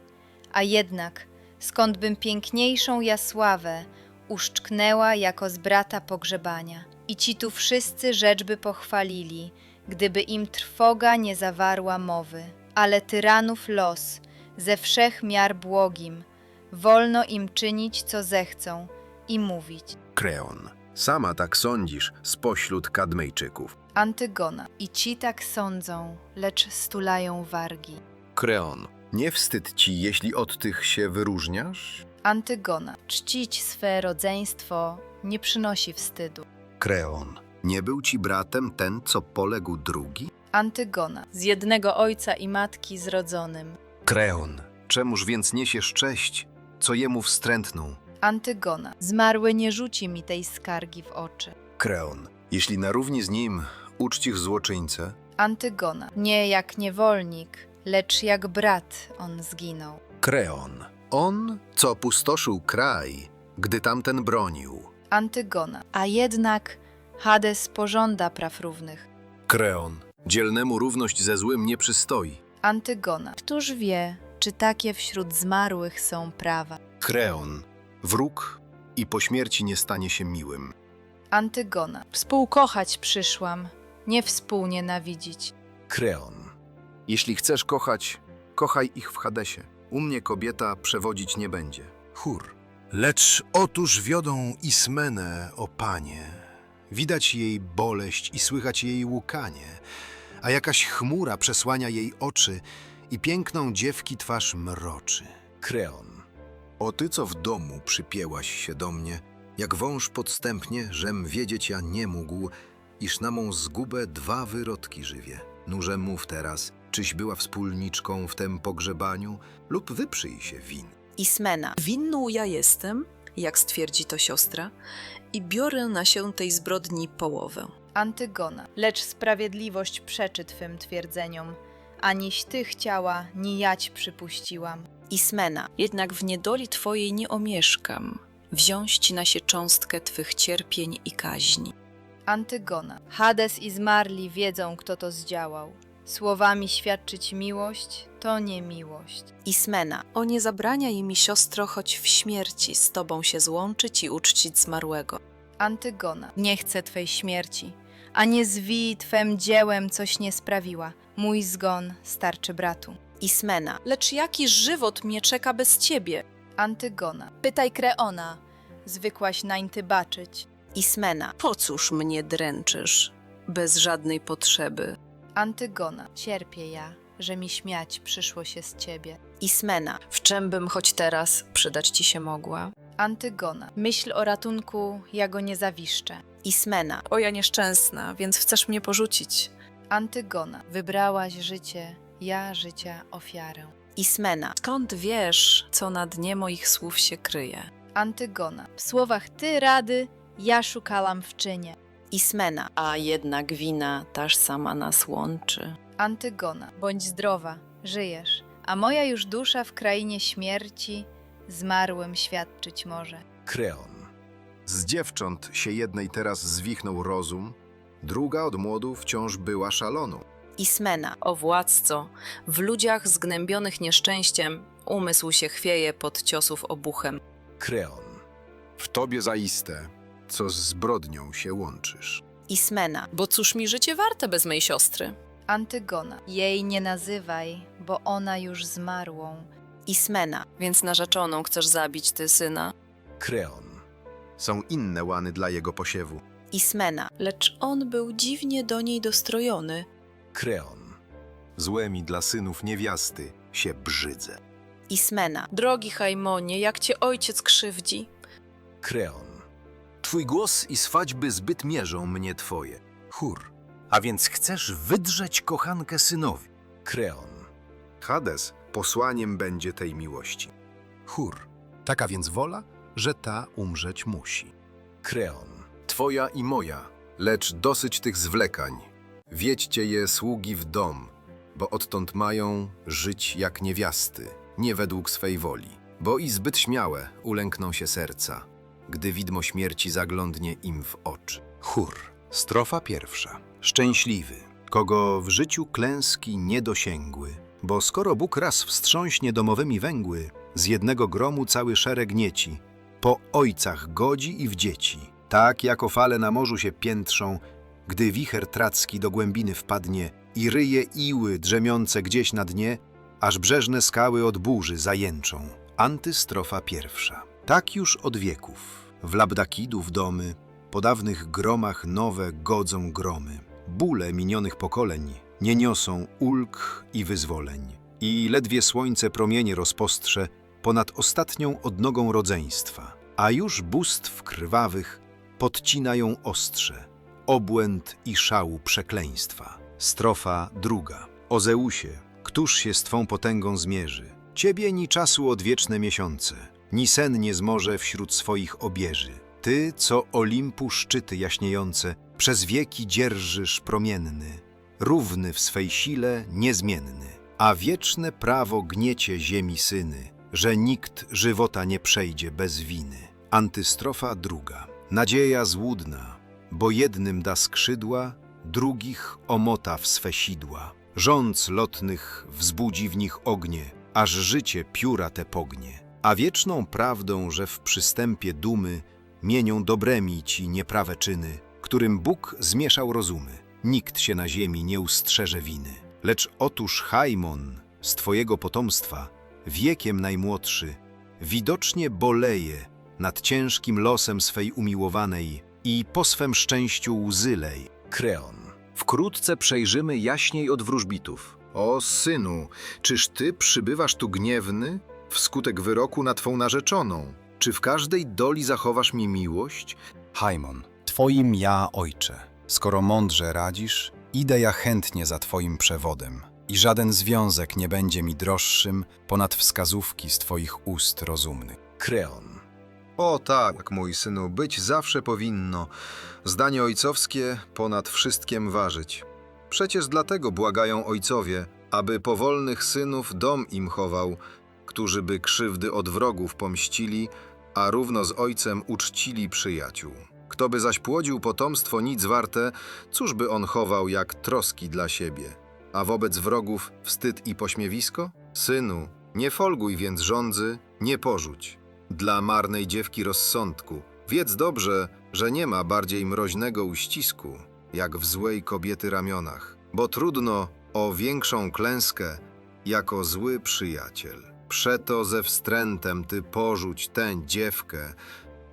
A jednak, skąd bym piękniejszą ja sławę uszczknęła jako z brata pogrzebania. I ci tu wszyscy rzecz by pochwalili, gdyby im trwoga nie zawarła mowy. Ale tyranów los, ze wszech miar błogim, wolno im czynić, co zechcą i mówić. Kreon. Sama tak sądzisz spośród Kadmejczyków. Antygona. I ci tak sądzą, lecz stulają wargi. Kreon. Nie wstyd ci, jeśli od tych się wyróżniasz? Antygona. Czcić swe rodzeństwo nie przynosi wstydu. Kreon. Nie był ci bratem ten, co poległ drugi? Antygona. Z jednego ojca i matki zrodzonym. Kreon. Czemuż więc niesiesz cześć, co jemu wstrętną? Antygona. Zmarły nie rzuci mi tej skargi w oczy. Kreon. Jeśli na równi z nim uczcisz złoczyńcę? Antygona. Nie jak niewolnik, lecz jak brat on zginął. Kreon. On, co pustoszył kraj, gdy tamten bronił. Antygona. A jednak Hades pożąda praw równych. Kreon. Dzielnemu równość ze złym nie przystoi. Antygona. Któż wie, czy takie wśród zmarłych są prawa? Kreon. Wróg i po śmierci nie stanie się miłym. Antygona. Współkochać przyszłam, nie współnienawidzić. Kreon. Jeśli chcesz kochać, kochaj ich w Hadesie. U mnie kobieta przewodzić nie będzie. Chór. Lecz otóż wiodą Ismenę, o panie. Widać jej boleść i słychać jej łukanie, a jakaś chmura przesłania jej oczy i piękną dziewki twarz mroczy. Kreon. O ty, co w domu przypięłaś się do mnie, jak wąż podstępnie, żem wiedzieć ja nie mógł, iż na mą zgubę dwa wyrodki żywie. Nurze mów teraz, czyś była wspólniczką w tem pogrzebaniu, lub wyprzyj się win. Ismena. Winną ja jestem, jak stwierdzi to siostra, i biorę na się tej zbrodni połowę. Antygona. Lecz sprawiedliwość przeczy twym twierdzeniom, aniś ty chciała, ni jać przypuściłam. Ismena. Jednak w niedoli twojej nie omieszkam wziąć na się cząstkę twych cierpień i kaźni. Antygona. Hades i zmarli wiedzą, kto to zdziałał. Słowami świadczyć miłość, to nie miłość. Ismena. O nie zabraniaj mi, siostro, choć w śmierci z tobą się złączyć i uczcić zmarłego. Antygona. Nie chcę twej śmierci, a nie zwij twem dziełem, coś nie sprawiła. Mój zgon starczy bratu. Ismena. Lecz jaki żywot mnie czeka bez ciebie? Antygona. Pytaj Kreona, zwykłaś nań ty baczyć. Ismena. Po cóż mnie dręczysz, bez żadnej potrzeby? Antygona. Cierpię ja, że mi śmiać przyszło się z ciebie. Ismena. W czym bym choć teraz przydać ci się mogła? Antygona. Myśl o ratunku, ja go nie zawiszczę. Ismena. O ja nieszczęsna, więc chcesz mnie porzucić. Antygona. Wybrałaś życie, ja życia ofiarę. Ismena. Skąd wiesz, co na dnie moich słów się kryje? Antygona. W słowach ty rady, ja szukałam w czynie. Ismena. A jednak wina taż sama nas łączy. Antygona. Bądź zdrowa, żyjesz, a moja już dusza w krainie śmierci zmarłym świadczyć może. Kreon. Z dziewcząt się jednej teraz zwichnął rozum, druga od młodu wciąż była szaloną. Ismena. O władco, w ludziach zgnębionych nieszczęściem umysł się chwieje pod ciosów obuchem. Kreon. W tobie zaiste, co z zbrodnią się łączysz. Ismena. Bo cóż mi życie warte bez mej siostry? Antygona. Jej nie nazywaj, bo ona już zmarłą. Ismena. Więc narzeczoną chcesz zabić ty, syna? Kreon. Są inne łany dla jego posiewu. Ismena. Lecz on był dziwnie do niej dostrojony. Kreon. Złe mi dla synów niewiasty się brzydzę. Ismena. Drogi Hajmonie, jak cię ojciec krzywdzi? Kreon. Twój głos i swadźby zbyt mierzą mnie twoje. Hur. A więc chcesz wydrzeć kochankę synowi. Kreon. Hades posłaniem będzie tej miłości. Hur. Taka więc wola, że ta umrzeć musi. Kreon. Twoja i moja, lecz dosyć tych zwlekań. Wiedźcie je sługi w dom, bo odtąd mają żyć jak niewiasty, nie według swej woli. Bo i zbyt śmiałe ulękną się serca, gdy widmo śmierci zaglądnie im w oczy. Hur. Strofa pierwsza. Szczęśliwy, kogo w życiu klęski nie dosięgły, bo skoro Bóg raz wstrząśnie domowymi węgły, z jednego gromu cały szereg nieci, po ojcach godzi i w dzieci, tak jako fale na morzu się piętrzą, gdy wicher tracki do głębiny wpadnie i ryje iły drzemiące gdzieś na dnie, aż brzeżne skały od burzy zajęczą. Antystrofa pierwsza. Tak już od wieków, w Labdakidów domy, po dawnych gromach nowe godzą gromy. Bóle minionych pokoleń nie niosą ulg i wyzwoleń. I ledwie słońce promienie rozpostrze ponad ostatnią odnogą rodzeństwa, a już bóstw krwawych podcinają ostrze, obłęd i szału przekleństwa. Strofa druga. O Zeusie, któż się z twą potęgą zmierzy? Ciebie ni czasu odwieczne miesiące, ni sen nie zmoże wśród swoich obieży. Ty, co Olimpu szczyty jaśniejące, przez wieki dzierżysz promienny, równy w swej sile, niezmienny, a wieczne prawo gniecie ziemi syny, że nikt żywota nie przejdzie bez winy. Antystrofa druga. Nadzieja złudna, bo jednym da skrzydła, drugich omota w swe sidła. Rządz lotnych wzbudzi w nich ognie, aż życie pióra te pognie. A wieczną prawdą, że w przystępie dumy mienią dobremi ci nieprawe czyny, którym Bóg zmieszał rozumy. Nikt się na ziemi nie ustrzeże winy. Lecz otóż Haimon z twojego potomstwa, wiekiem najmłodszy, widocznie boleje nad ciężkim losem swej umiłowanej i po swem szczęściu łzy lej. Kreon. Wkrótce przejrzymy jaśniej od wróżbitów. O synu, czyż ty przybywasz tu gniewny wskutek wyroku na twą narzeczoną? Czy w każdej doli zachowasz mi miłość? Haimon, twoim ja, ojcze, skoro mądrze radzisz, idę ja chętnie za twoim przewodem i żaden związek nie będzie mi droższym ponad wskazówki z twoich ust rozumnych. Kreon. O tak, mój synu, być zawsze powinno. Zdanie ojcowskie ponad wszystkim ważyć. Przecież dlatego błagają ojcowie, aby powolnych synów dom im chował, którzy by krzywdy od wrogów pomścili, a równo z ojcem uczcili przyjaciół. Kto by zaś płodził potomstwo nic warte, cóż by on chował jak troski dla siebie? A wobec wrogów wstyd i pośmiewisko? Synu, nie folguj więc żądzy, nie porzuć. Dla marnej dziewki rozsądku, wiedz dobrze, że nie ma bardziej mroźnego uścisku, jak w złej kobiety ramionach, bo trudno o większą klęskę, jako zły przyjaciel. Przeto ze wstrętem ty porzuć tę dziewkę,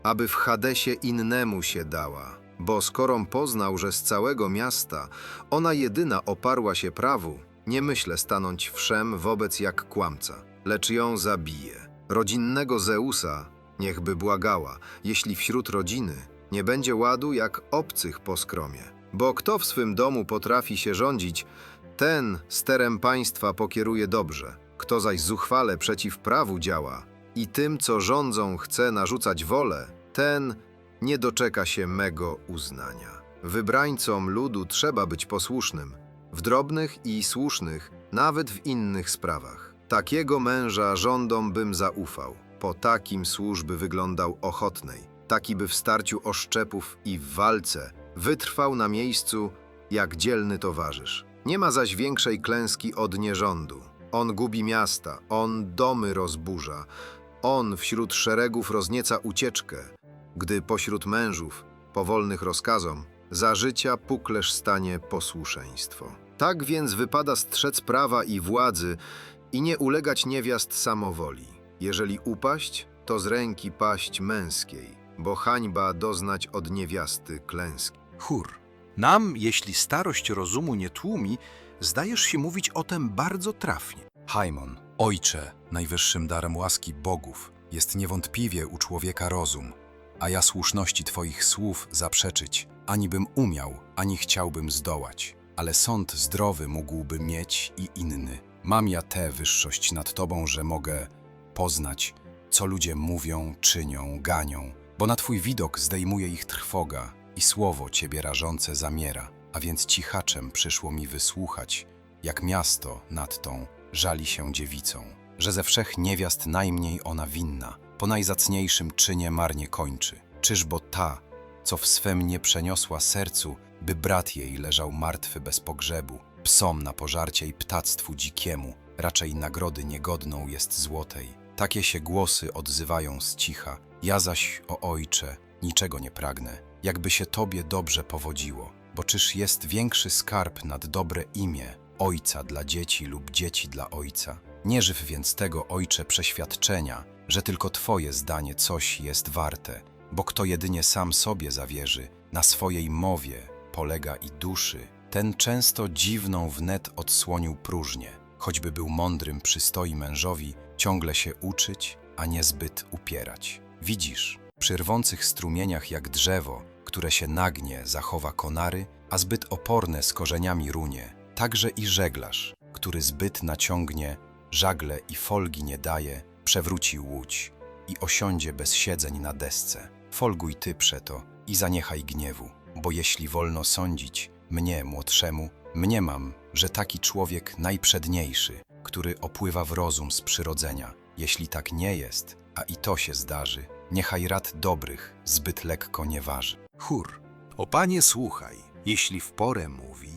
aby w Hadesie innemu się dała, bo skorom poznał, że z całego miasta ona jedyna oparła się prawu, nie myślę stanąć wszem wobec jak kłamca, lecz ją zabije. Rodzinnego Zeusa niechby błagała, jeśli wśród rodziny nie będzie ładu jak obcych po skromie. Bo kto w swym domu potrafi się rządzić, ten sterem państwa pokieruje dobrze. Kto zaś zuchwale przeciw prawu działa i tym, co rządzą, chce narzucać wolę, ten nie doczeka się mego uznania. Wybrańcom ludu trzeba być posłusznym, w drobnych i słusznych, nawet w innych sprawach. Takiego męża rządom bym zaufał, po takim służby wyglądał ochotnej, taki by w starciu oszczepów i w walce wytrwał na miejscu jak dzielny towarzysz. Nie ma zaś większej klęski od nierządu. On gubi miasta, on domy rozburza, on wśród szeregów roznieca ucieczkę, gdy pośród mężów, powolnych rozkazom, za życia puklerz stanie posłuszeństwo. Tak więc wypada strzec prawa i władzy I nie ulegać niewiast samowoli. Jeżeli upaść, to z ręki paść męskiej, bo hańba doznać od niewiasty klęski. Chór. Nam, jeśli starość rozumu nie tłumi, zdajesz się mówić o tem bardzo trafnie. Haimon, ojcze, najwyższym darem łaski bogów, jest niewątpliwie u człowieka rozum, a ja słuszności twoich słów zaprzeczyć, ani bym umiał, ani chciałbym zdołać. Ale sąd zdrowy mógłby mieć i inny. Mam ja tę wyższość nad tobą, że mogę poznać, co ludzie mówią, czynią, ganią, bo na twój widok zdejmuje ich trwoga i słowo ciebie rażące zamiera, a więc cichaczem przyszło mi wysłuchać, jak miasto nad tą żali się dziewicą, że ze wszech niewiast najmniej ona winna, po najzacniejszym czynie marnie kończy. Czyżbo ta, co w swem nie przeniosła sercu, by brat jej leżał martwy bez pogrzebu, psom na pożarcie i ptactwu dzikiemu, raczej nagrody niegodną jest złotej. Takie się głosy odzywają z cicha, ja zaś, o ojcze, niczego nie pragnę, jakby się tobie dobrze powodziło, bo czyż jest większy skarb nad dobre imię ojca dla dzieci lub dzieci dla ojca? Nie żyw więc tego, ojcze, przeświadczenia, że tylko twoje zdanie coś jest warte, bo kto jedynie sam sobie zawierzy, na swojej mowie polega i duszy, ten często dziwną wnet odsłonił próżnię. Choćby był mądrym, przystoi mężowi ciągle się uczyć, a nie zbyt upierać. Widzisz, przy rwących strumieniach jak drzewo, które się nagnie, zachowa konary, a zbyt oporne z korzeniami runie, także i żeglarz, który zbyt naciągnie, żagle i folgi nie daje, przewróci łódź i osiądzie bez siedzeń na desce. Folguj ty przeto i zaniechaj gniewu, bo jeśli wolno sądzić, mnie, młodszemu, mniemam, że taki człowiek najprzedniejszy, który opływa w rozum z przyrodzenia. Jeśli tak nie jest, a i to się zdarzy, niechaj rad dobrych zbyt lekko nie waży. Chór. O panie, słuchaj, jeśli w porę mówi,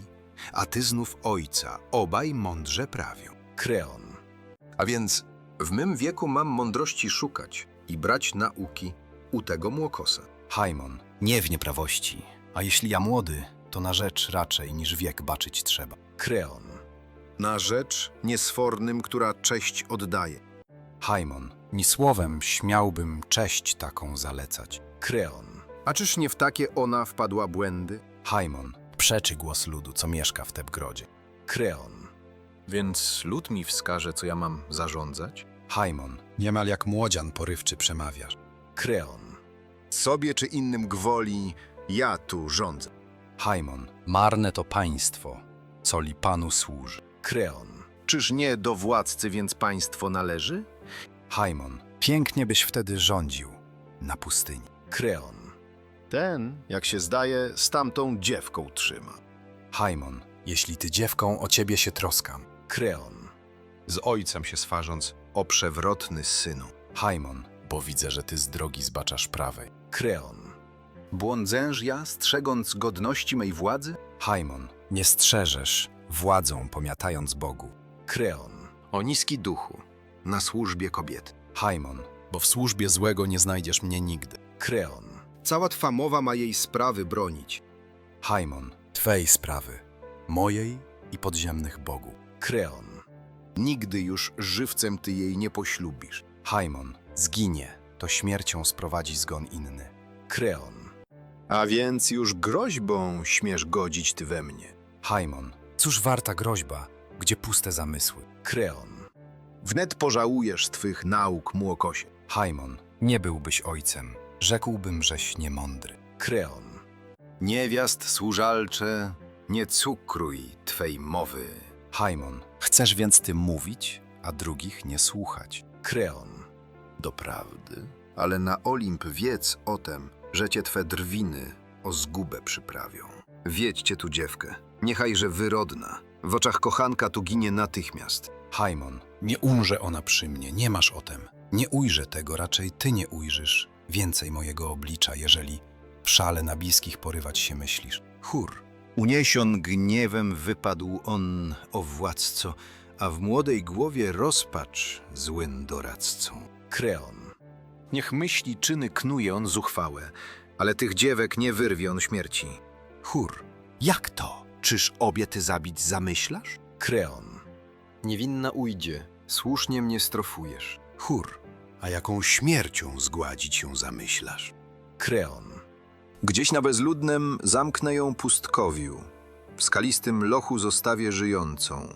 a ty znów ojca, obaj mądrze prawią. Kreon. A więc w mym wieku mam mądrości szukać i brać nauki u tego młokosa. Haimon, nie w nieprawości, a jeśli ja młody, to na rzecz raczej niż wiek baczyć trzeba. Kreon. Na rzecz niesfornym, która cześć oddaje. Haimon, ni słowem śmiałbym cześć taką zalecać. Kreon. A czyż nie w takie ona wpadła błędy? Haimon, przeczy głos ludu, co mieszka w Tebgrodzie. Kreon. Więc lud mi wskaże, co ja mam zarządzać? Haimon, niemal jak młodzian porywczy przemawiasz. Kreon. Sobie czy innym gwoli, ja tu rządzę. Haimon, marne to państwo, co li panu służy. Kreon. Czyż nie do władcy więc państwo należy? Haimon, pięknie byś wtedy rządził na pustyni. Kreon. Ten, jak się zdaje, z tamtą dziewką trzyma. Haimon, jeśli ty dziewką, o ciebie się troskam. Kreon. Z ojcem się swarząc, o przewrotny synu. Haimon, bo widzę, że ty z drogi zbaczasz prawej. Kreon. Błądzęż ja, strzegąc godności mej władzy? Haimon, nie strzeżesz władzą pomiatając Bogu. Kreon. O niski duchu, na służbie kobiety. Haimon, bo w służbie złego nie znajdziesz mnie nigdy. Kreon. Cała twa mowa ma jej sprawy bronić. Haimon, twej sprawy, mojej i podziemnych bogów. Kreon. Nigdy już żywcem ty jej nie poślubisz. Haimon, zginie, to śmiercią sprowadzi zgon inny. Kreon. A więc już groźbą śmiesz godzić ty we mnie. Haimon, cóż warta groźba, gdzie puste zamysły. Kreon. Wnet pożałujesz twych nauk, młokosie. Haimon, nie byłbyś ojcem, rzekłbym, żeś niemądry. Kreon. Niewiast służalcze, nie cukruj twej mowy. Haimon, chcesz więc ty mówić, a drugich nie słuchać. Kreon. Doprawdy, ale na Olimp wiedz o tem, że cię twe drwiny o zgubę przyprawią. Wiedźcie tu dziewkę, niechajże wyrodna. W oczach kochanka tu ginie natychmiast. Haimon, nie umrze ona przy mnie, nie masz o tem. Nie ujrzę tego, raczej ty nie ujrzysz więcej mojego oblicza, jeżeli w szale na bliskich porywać się myślisz. Chór. Uniesion gniewem wypadł on, o władco, a w młodej głowie rozpacz złym doradcą. Kreon. Niech myśli czyny knuje on zuchwałe, ale tych dziewek nie wyrwie on śmierci. Chór. Jak to? Czyż obie ty zabić zamyślasz? Kreon. Niewinna ujdzie, słusznie mnie strofujesz. Chór, a jaką śmiercią zgładzić ją zamyślasz? Kreon. Gdzieś na bezludnem zamknę ją pustkowiu, w skalistym lochu zostawię żyjącą,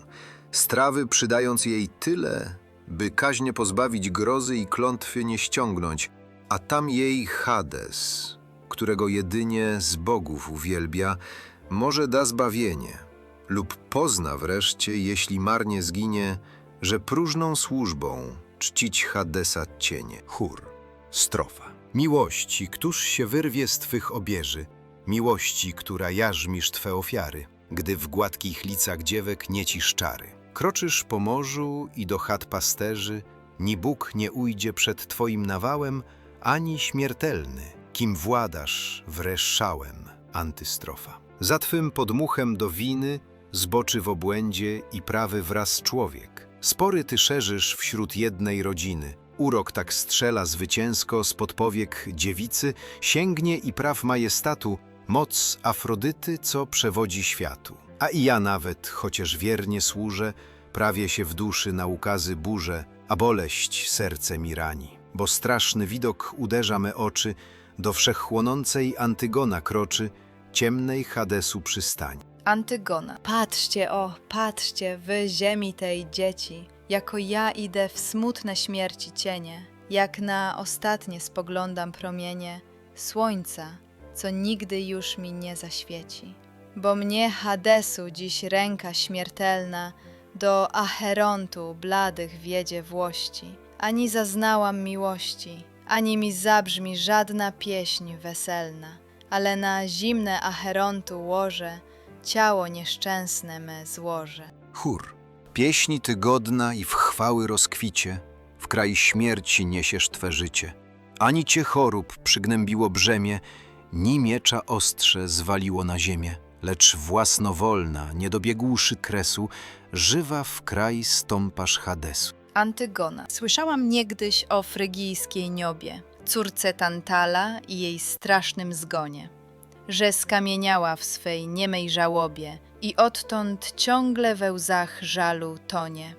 strawy przydając jej tyle, by kaźnie pozbawić grozy i klątwy nie ściągnąć, a tam jej Hades, którego jedynie z bogów uwielbia, może da zbawienie, lub pozna wreszcie, jeśli marnie zginie, że próżną służbą czcić Hadesa cienie. Chór, strofa. Miłości, któż się wyrwie z twych obieży, miłości, która jarzmisz twe ofiary, gdy w gładkich licach dziewek niecisz czary. Kroczysz po morzu i do chat pasterzy, ni Bóg nie ujdzie przed twoim nawałem, ani śmiertelny, kim władasz wreszczałem. Antystrofa. Za twym podmuchem do winy zboczy w obłędzie i prawy wraz człowiek. Spory ty szerzysz wśród jednej rodziny. Urok tak strzela zwycięsko spod powiek dziewicy, sięgnie i praw majestatu moc Afrodyty, co przewodzi światu. A i ja nawet, chociaż wiernie służę, prawie się w duszy na ukazy burzę, a boleść serce mi rani. Bo straszny widok uderza me oczy, do wszechchłonącej Antygona kroczy, ciemnej Hadesu przystań. Antygona. Patrzcie, o, patrzcie, wy ziemi tej dzieci, jako ja idę w smutne śmierci cienie, jak na ostatnie spoglądam promienie słońca, co nigdy już mi nie zaświeci. Bo mnie Hadesu dziś ręka śmiertelna do Acherontu bladych wiedzie włości. Ani zaznałam miłości, ani mi zabrzmi żadna pieśń weselna, ale na zimne Acherontu łoże ciało nieszczęsne me złożę. Chór, pieśni ty godna i w chwały rozkwicie, w kraj śmierci niesiesz twe życie. Ani cię chorób przygnębiło brzemię, ni miecza ostrze zwaliło na ziemię, lecz własnowolna, nie dobiegłszy kresu, żywa w kraj stąpasz Hadesu. Antygona. Słyszałam niegdyś o frygijskiej niobie, córce Tantala i jej strasznym zgonie, że skamieniała w swej niemej żałobie i odtąd ciągle we łzach żalu tonie.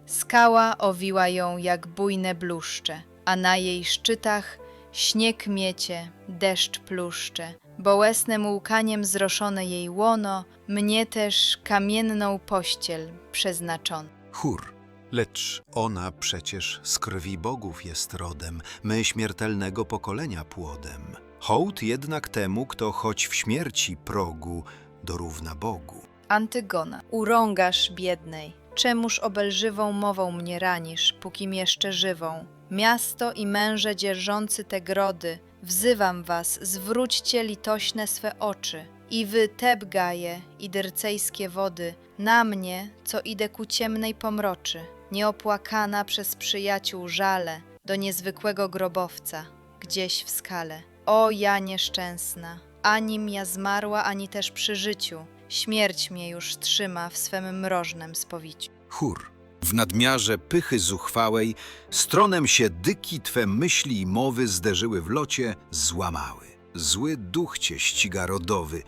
Skała owiła ją jak bujne bluszcze, a na jej szczytach śnieg miecie, deszcz pluszcze. Bolesnym łkaniem zroszone jej łono, mnie też kamienną pościel przeznaczono. Chór, lecz ona przecież z krwi bogów jest rodem, my śmiertelnego pokolenia płodem. Hołd jednak temu, kto choć w śmierci progu dorówna Bogu. Antygona. Urągasz biednej, czemuż obelżywą mową mnie ranisz, pókim jeszcze żywą? Miasto i męże dzierżący te grody, wzywam was, zwróćcie litośne swe oczy. I wy Tebgaje i dyrcejskie wody, na mnie, co idę ku ciemnej pomroczy, nieopłakana przez przyjaciół żale, do niezwykłego grobowca, gdzieś w skale. O ja nieszczęsna, anim ja zmarła, ani też przy życiu, śmierć mnie już trzyma w swym mrożnem spowiciu. Chór, w nadmiarze pychy zuchwałej, stronem się dyki twe myśli i mowy zderzyły w locie, złamały. Zły duch cię ściga rodowy.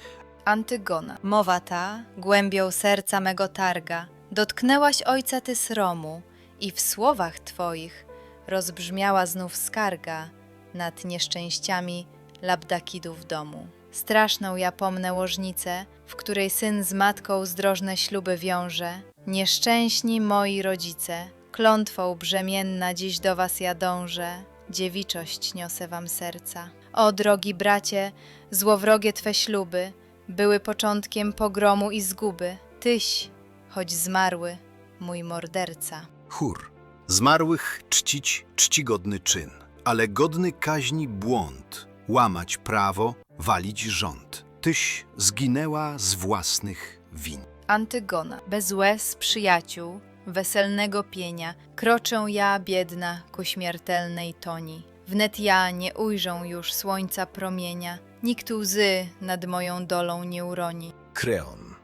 Antygona. Mowa ta głębią serca mego targa, dotknęłaś ojca ty sromu i w słowach twoich rozbrzmiała znów skarga nad nieszczęściami Labdakidów domu. Straszną ja pomnę łożnicę, w której syn z matką zdrożne śluby wiąże. Nieszczęśni moi rodzice, klątwą brzemienna dziś do was ja dążę, dziewiczość niosę wam serca. O drogi bracie, złowrogie twe śluby były początkiem pogromu i zguby. Tyś, choć zmarły, mój morderca. Chór, zmarłych czcić czcigodny czyn, ale godny kaźni błąd, łamać prawo, walić rząd. Tyś zginęła z własnych win. Antygona. Bez łez przyjaciół, weselnego pienia, kroczę ja biedna ku śmiertelnej toni. Wnet ja nie ujrzą już słońca promienia, nikt łzy nad moją dolą nie uroni. Kreon.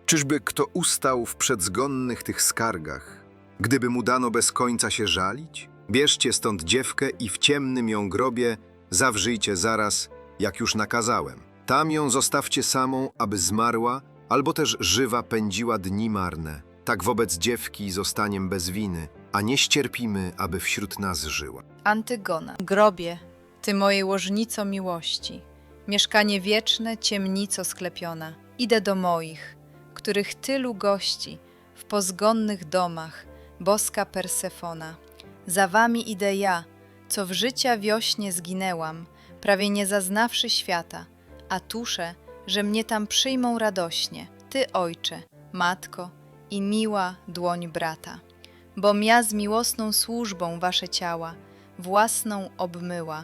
Czyżby kto ustał w przedzgonnych tych skargach, gdyby mu dano bez końca się żalić? Bierzcie stąd dziewkę i w ciemnym ją grobie zawrzyjcie zaraz, jak już nakazałem. Tam ją zostawcie samą, aby zmarła, albo też żywa pędziła dni marne. Tak wobec dziewki zostaniem bez winy. a nie ścierpimy, aby wśród nas żyła. Antygona. Grobie, ty mojej łożnico miłości, mieszkanie wieczne, ciemnico sklepiona. Idę do moich, których tylu gości, w pozgonnych domach, boska Persefona. Za wami idę ja, co w życia wiośnie zginęłam, prawie nie zaznawszy świata, a tuszę, że mnie tam przyjmą radośnie, ty, ojcze, matko i miła dłoń brata. Bom ja z miłosną służbą wasze ciała, własną obmyła,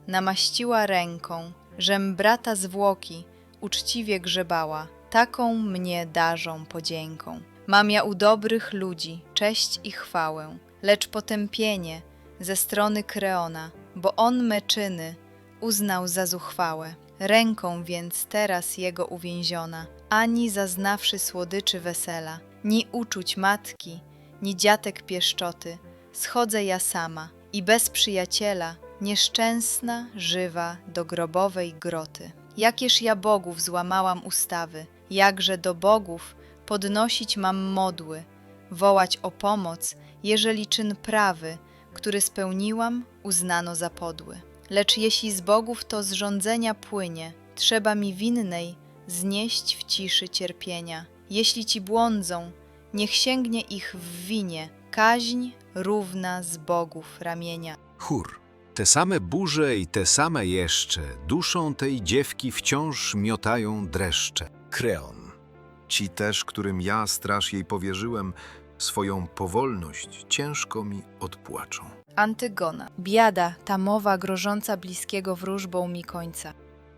namaściła ręką, żem brata zwłoki uczciwie grzebała, taką mnie darzą podzięką. Mam ja u dobrych ludzi cześć i chwałę, lecz potępienie ze strony Kreona, bo on me czyny uznał za zuchwałe. Ręką więc teraz jego uwięziona, ani zaznawszy słodyczy wesela, ni uczuć matki, ni dziatek pieszczoty, schodzę ja sama i bez przyjaciela, nieszczęsna, żywa do grobowej groty. Jakież ja bogów złamałam ustawy, jakże do bogów podnosić mam modły, wołać o pomoc, jeżeli czyn prawy, który spełniłam, uznano za podły. Lecz jeśli z bogów to zrządzenia płynie, trzeba mi winnej znieść w ciszy cierpienia. Jeśli ci błądzą, niech sięgnie ich w winie, kaźń równa z bogów ramienia. Chór. Te same burze i te same jeszcze duszą tej dziewki wciąż miotają dreszcze. Kreon. Ci też, którym ja straż jej powierzyłem, swoją powolność ciężko mi odpłaczą. Antygona. Biada, ta mowa grożąca bliskiego wróżbą mi końca.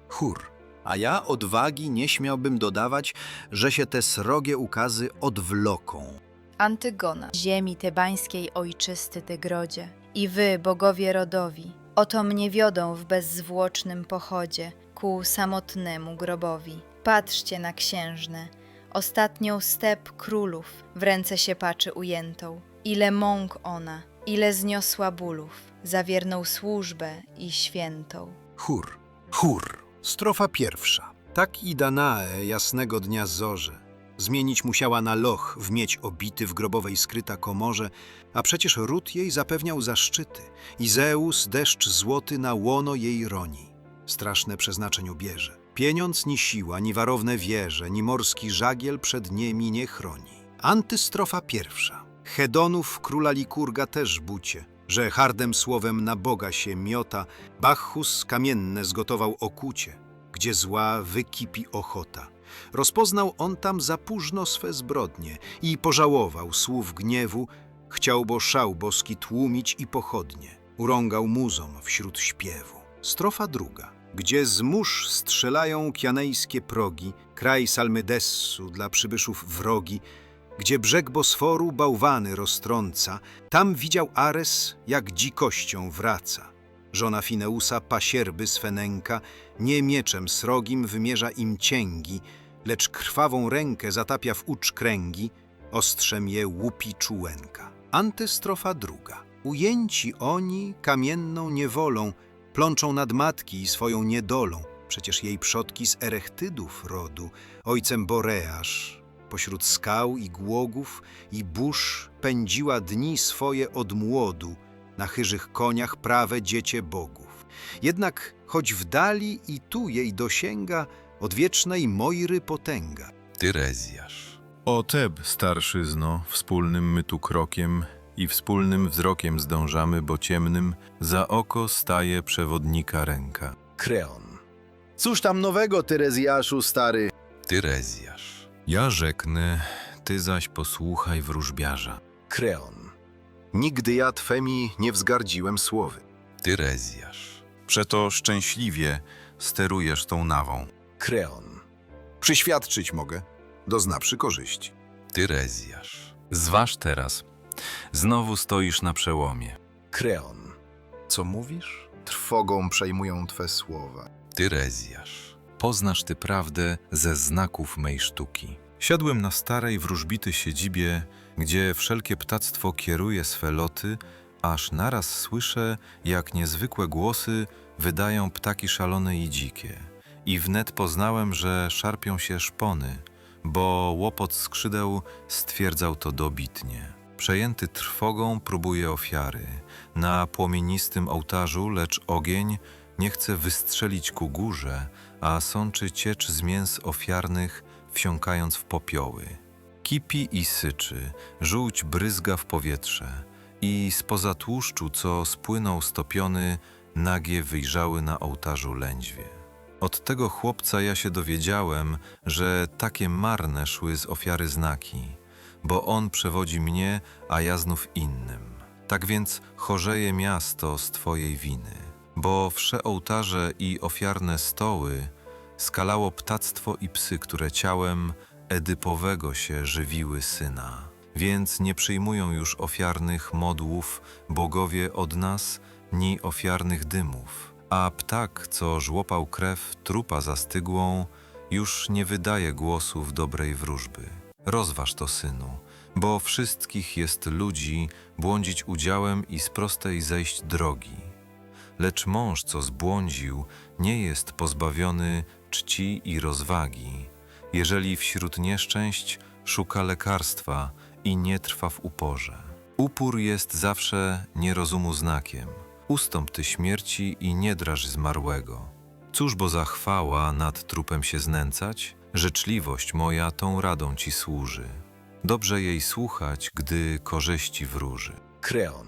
Chór. A ja odwagi nie śmiałbym dodawać, że się te srogie ukazy odwloką. Antygona. Ziemi tebańskiej ojczysty ty grodzie, i wy, bogowie rodowi, oto mnie wiodą w bezzwłocznym pochodzie ku samotnemu grobowi. Patrzcie na księżnę, ostatnią step królów w ręce się paczy ujętą. Ile mąk ona, ile zniosła bólów, za wierną służbę i świętą. Chór. Chór. Strofa pierwsza. Tak i Danae jasnego dnia zorze zmienić musiała na loch w miedź obity w grobowej skryta komorze, a przecież ród jej zapewniał zaszczyty i Zeus deszcz złoty na łono jej roni. Straszne przeznaczeń bierze. Pieniądz ni siła, ni warowne wieże, ni morski żagiel przed niemi nie chroni. Antystrofa pierwsza. Hedonów króla Likurga też bucie, że hardem słowem na Boga się miota, Bacchus kamienne zgotował okucie, gdzie zła wykipi ochota. Rozpoznał on tam za późno swe zbrodnie i pożałował słów gniewu, chciał bo szał boski tłumić i pochodnie. Urągał muzom wśród śpiewu. Strofa druga. Gdzie z mórz strzelają kianejskie progi, kraj Salmydessu dla przybyszów wrogi, gdzie brzeg Bosforu bałwany roztrąca, tam widział Ares, jak dzikością wraca. Żona Fineusa pasierby swe nęka, nie mieczem srogim wymierza im cięgi, lecz krwawą rękę zatapia w ucz kręgi, ostrzem je łupi czułenka. Antystrofa druga. Ujęci oni kamienną niewolą, plączą nad matki i swoją niedolą, przecież jej przodki z Erechtydów rodu, ojcem Boreasz, pośród skał i głogów i burz pędziła dni swoje od młodu, na chyżych koniach prawe dziecię bogów. Jednak choć w dali i tu jej dosięga odwiecznej Mojry potęga. Tyrezjasz. O Teb, starszyzno, wspólnym my tu krokiem i wspólnym wzrokiem zdążamy, bo ciemnym za oko staje przewodnika ręka. Kreon. Cóż tam nowego, Tyrezjaszu stary? Tyrezjasz. Ja rzeknę, ty zaś posłuchaj wróżbiarza. Kreon. Nigdy ja twemi nie wzgardziłem słowy. Tyrezjasz. Przeto szczęśliwie sterujesz tą nawą. Kreon. Przyświadczyć mogę, doznawszy korzyści. Tyrezjasz. Zważ teraz. Znowu stoisz na przełomie. Kreon. Co mówisz? Trwogą przejmują twe słowa. Tyrezjasz. Poznasz ty prawdę ze znaków mej sztuki. Siadłem na starej wróżbity siedzibie, gdzie wszelkie ptactwo kieruje swe loty, aż naraz słyszę, jak niezwykłe głosy wydają ptaki szalone i dzikie. I wnet poznałem, że szarpią się szpony, bo łopot skrzydeł stwierdzał to dobitnie. Przejęty trwogą próbuje ofiary. Na płomienistym ołtarzu, lecz ogień nie chce wystrzelić ku górze, a sączy ciecz z mięs ofiarnych, wsiąkając w popioły. Kipi i syczy, żółć bryzga w powietrze i spoza tłuszczu, co spłynął stopiony, nagie wyjrzały na ołtarzu lędźwie. Od tego chłopca ja się dowiedziałem, że takie marne szły z ofiary znaki, bo on przewodzi mnie, a ja znów innym. Tak więc chorzeje miasto z twojej winy, bo wsze ołtarze i ofiarne stoły skalało ptactwo i psy, które ciałem Edypowego się żywiły syna. Więc nie przyjmują już ofiarnych modłów bogowie od nas, ni ofiarnych dymów. A ptak, co żłopał krew trupa zastygłą, już nie wydaje głosów dobrej wróżby. Rozważ to, synu, bo wszystkich jest ludzi błądzić udziałem i z prostej zejść drogi. Lecz mąż, co zbłądził, nie jest pozbawiony czci i rozwagi, jeżeli wśród nieszczęść szuka lekarstwa i nie trwa w uporze. Upór jest zawsze nierozumu znakiem. Ustąp ty śmierci i nie draż zmarłego. Cóż bo za chwała nad trupem się znęcać? Życzliwość moja tą radą ci służy. Dobrze jej słuchać, gdy korzyści wróży. Kreon.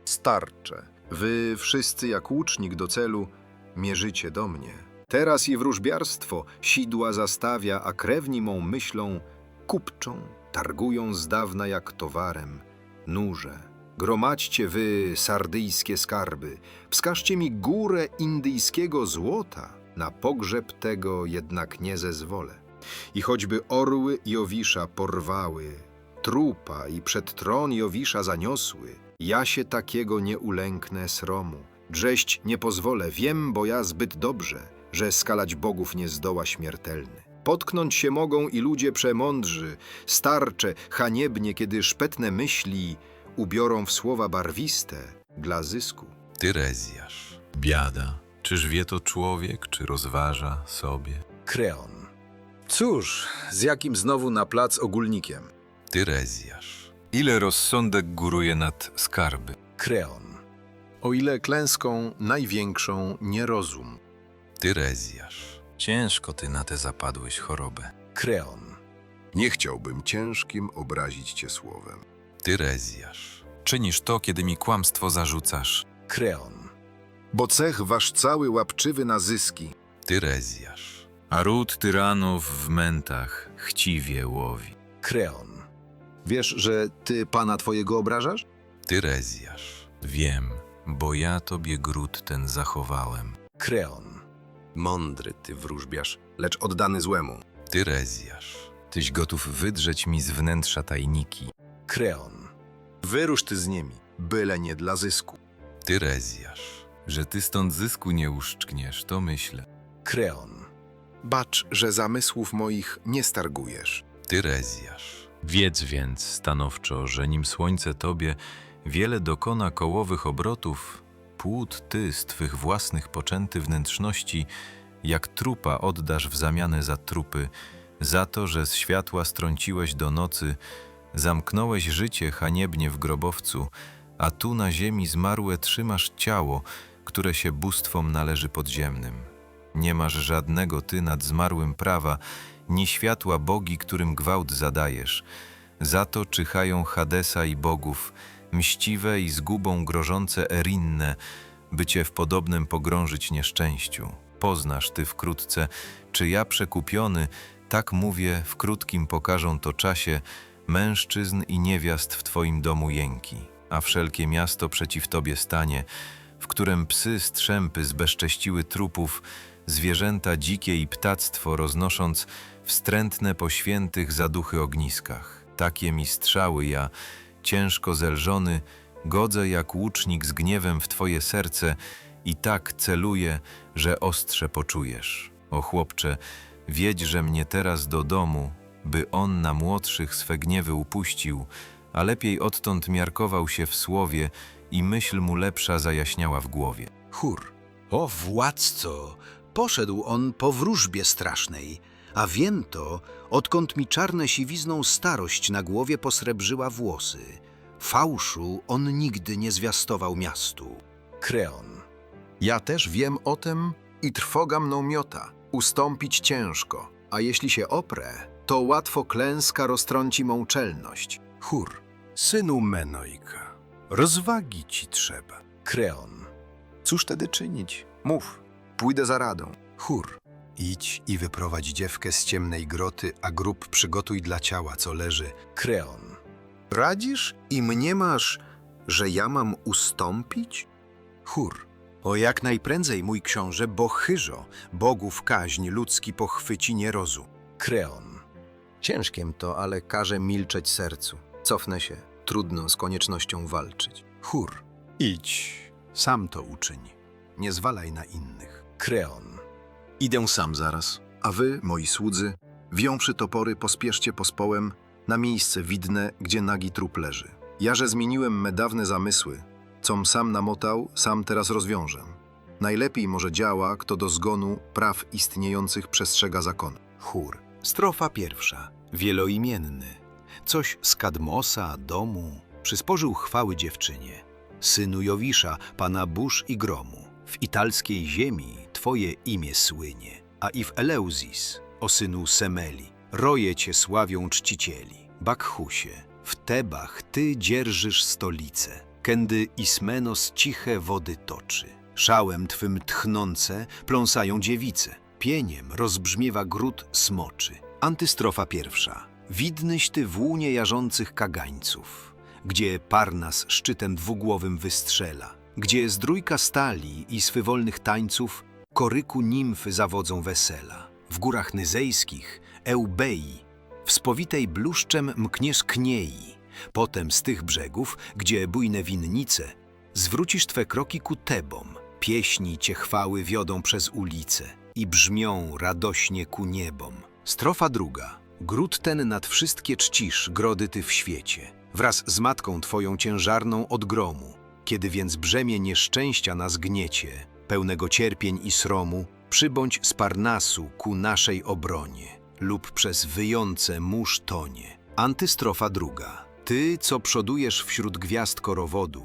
Starcze, wy wszyscy jak łucznik do celu mierzycie do mnie. Teraz i wróżbiarstwo sidła zastawia, a krewni mą myślą kupczą, targują z dawna jak towarem. Nurze, gromadźcie wy sardyjskie skarby, wskażcie mi górę indyjskiego złota, na pogrzeb tego jednak nie zezwolę. I choćby orły Jowisza porwały, trupa i przed tron Jowisza zaniosły, ja się takiego nie ulęknę sromu. Drześć nie pozwolę, wiem, bo ja zbyt dobrze, że skalać bogów nie zdoła śmiertelny. Potknąć się mogą i ludzie przemądrzy, starcze, haniebnie, kiedy szpetne myśli ubiorą w słowa barwiste dla zysku. Tyrezjasz. Biada. Czyż wie to człowiek, czy rozważa sobie? Kreon. Cóż, z jakim znowu na plac ogólnikiem? Tyrezjasz. Ile rozsądek góruje nad skarby? Kreon. O ile klęską największą nierozum. Tyrezjasz. Ciężko ty na tę zapadłeś chorobę. Kreon. Nie chciałbym ciężkim obrazić cię słowem. Tyrezjasz. Czynisz to, kiedy mi kłamstwo zarzucasz. Kreon. Bo cech wasz cały łapczywy na zyski. Tyrezjasz. A ród tyranów w mętach chciwie łowi. Kreon. Wiesz, że ty pana twojego obrażasz? Tyrezjasz. Wiem, bo ja tobie gród ten zachowałem. Kreon. Mądry ty wróżbiarz, lecz oddany złemu. Tyrezjasz. Tyś gotów wydrzeć mi z wnętrza tajniki. Kreon. Wyrusz ty z nimi, byle nie dla zysku. Tyrezjasz. Że ty stąd zysku nie uszczkniesz, to myślę. Kreon. Bacz, że zamysłów moich nie stargujesz. Tyrezjasz. Wiedz więc stanowczo, że nim słońce tobie wiele dokona kołowych obrotów, płód ty z twych własnych poczęty wnętrzności, jak trupa oddasz w zamianę za trupy, za to, że z światła strąciłeś do nocy, zamknąłeś życie haniebnie w grobowcu, a tu na ziemi zmarłe trzymasz ciało, które się bóstwom należy podziemnym. Nie masz żadnego ty nad zmarłym prawa, ni światła bogi, którym gwałt zadajesz. Za to czyhają Hadesa i bogów, mściwe i zgubą grożące Erinne, by cię w podobnym pogrążyć nieszczęściu. Poznasz ty wkrótce, czy ja przekupiony, tak mówię, w krótkim pokażą to czasie, mężczyzn i niewiast w twoim domu jęki, a wszelkie miasto przeciw tobie stanie, w którym psy strzępy zbezcześciły trupów, zwierzęta dzikie i ptactwo roznosząc wstrętne po świętych zaduchy ogniskach. Takie mi strzały ja, ciężko zelżony, godzę jak łucznik z gniewem w twoje serce i tak celuję, że ostrze poczujesz. O chłopcze, wiedź, że mnie teraz do domu, by on na młodszych swe gniewy upuścił, a lepiej odtąd miarkował się w słowie i myśl mu lepsza zajaśniała w głowie. Chór. O władco, poszedł on po wróżbie strasznej, a wiem to, odkąd mi czarne siwizną starość na głowie posrebrzyła włosy. Fałszu on nigdy nie zwiastował miastu. Kreon. Ja też wiem o tem i trwoga mną miota. Ustąpić ciężko, a jeśli się oprę, to łatwo klęska roztrąci mą czelność. Chór. Synu Menojka, rozwagi ci trzeba. Kreon. Cóż tedy czynić? Mów, pójdę za radą. Chór. Idź i wyprowadź dziewkę z ciemnej groty, a grób przygotuj dla ciała, co leży. Kreon. Radzisz i mniemasz, że ja mam ustąpić? Chór. O jak najprędzej, mój książę, bo chyżo, bogów kaźń ludzki pochwyci nierozum. Kreon. Ciężkiem to, ale każe milczeć sercu. Cofnę się, trudno z koniecznością walczyć. Chór. Idź, sam to uczyń. Nie zwalaj na innych. Kreon. Idę sam zaraz, a wy, moi słudzy, wiąwszy topory, pospieszcie pospołem na miejsce widne, gdzie nagi trup leży. Ja, że zmieniłem me dawne zamysły, com sam namotał, sam teraz rozwiążę. Najlepiej może działa, kto do zgonu praw istniejących przestrzega zakonu. Chór. Strofa pierwsza. Wieloimienny. Coś z Kadmosa, domu, przysporzył chwały dziewczynie. Synu Jowisza, pana burz i gromu. W italskiej ziemi twoje imię słynie, a i w Eleuzis, o synu Semeli, roje cię sławią czcicieli. Bakchusie, w Tebach ty dzierżysz stolicę, kędy Ismenos ciche wody toczy. Szałem twym tchnące pląsają dziewice, pieniem rozbrzmiewa gród smoczy. Antystrofa pierwsza. Widnyś ty w łunie jarzących kagańców, gdzie Parnas szczytem dwugłowym wystrzela, gdzie z drójka stali i swywolnych tańców koryku nimfy zawodzą wesela. W górach nyzejskich, Eubei, w spowitej bluszczem mkniesz kniei. Potem z tych brzegów, gdzie bujne winnice, zwrócisz twe kroki ku Tebom. Pieśni cię chwały wiodą przez ulice i brzmią radośnie ku niebom. Strofa druga. Gród ten nad wszystkie czcisz, grody ty w świecie, wraz z matką twoją ciężarną od gromu. Kiedy więc brzemię nieszczęścia nas gniecie, pełnego cierpień i sromu, przybądź z Parnasu ku naszej obronie, lub przez wyjące mórz tonie. Antystrofa druga. Ty, co przodujesz wśród gwiazd korowodu,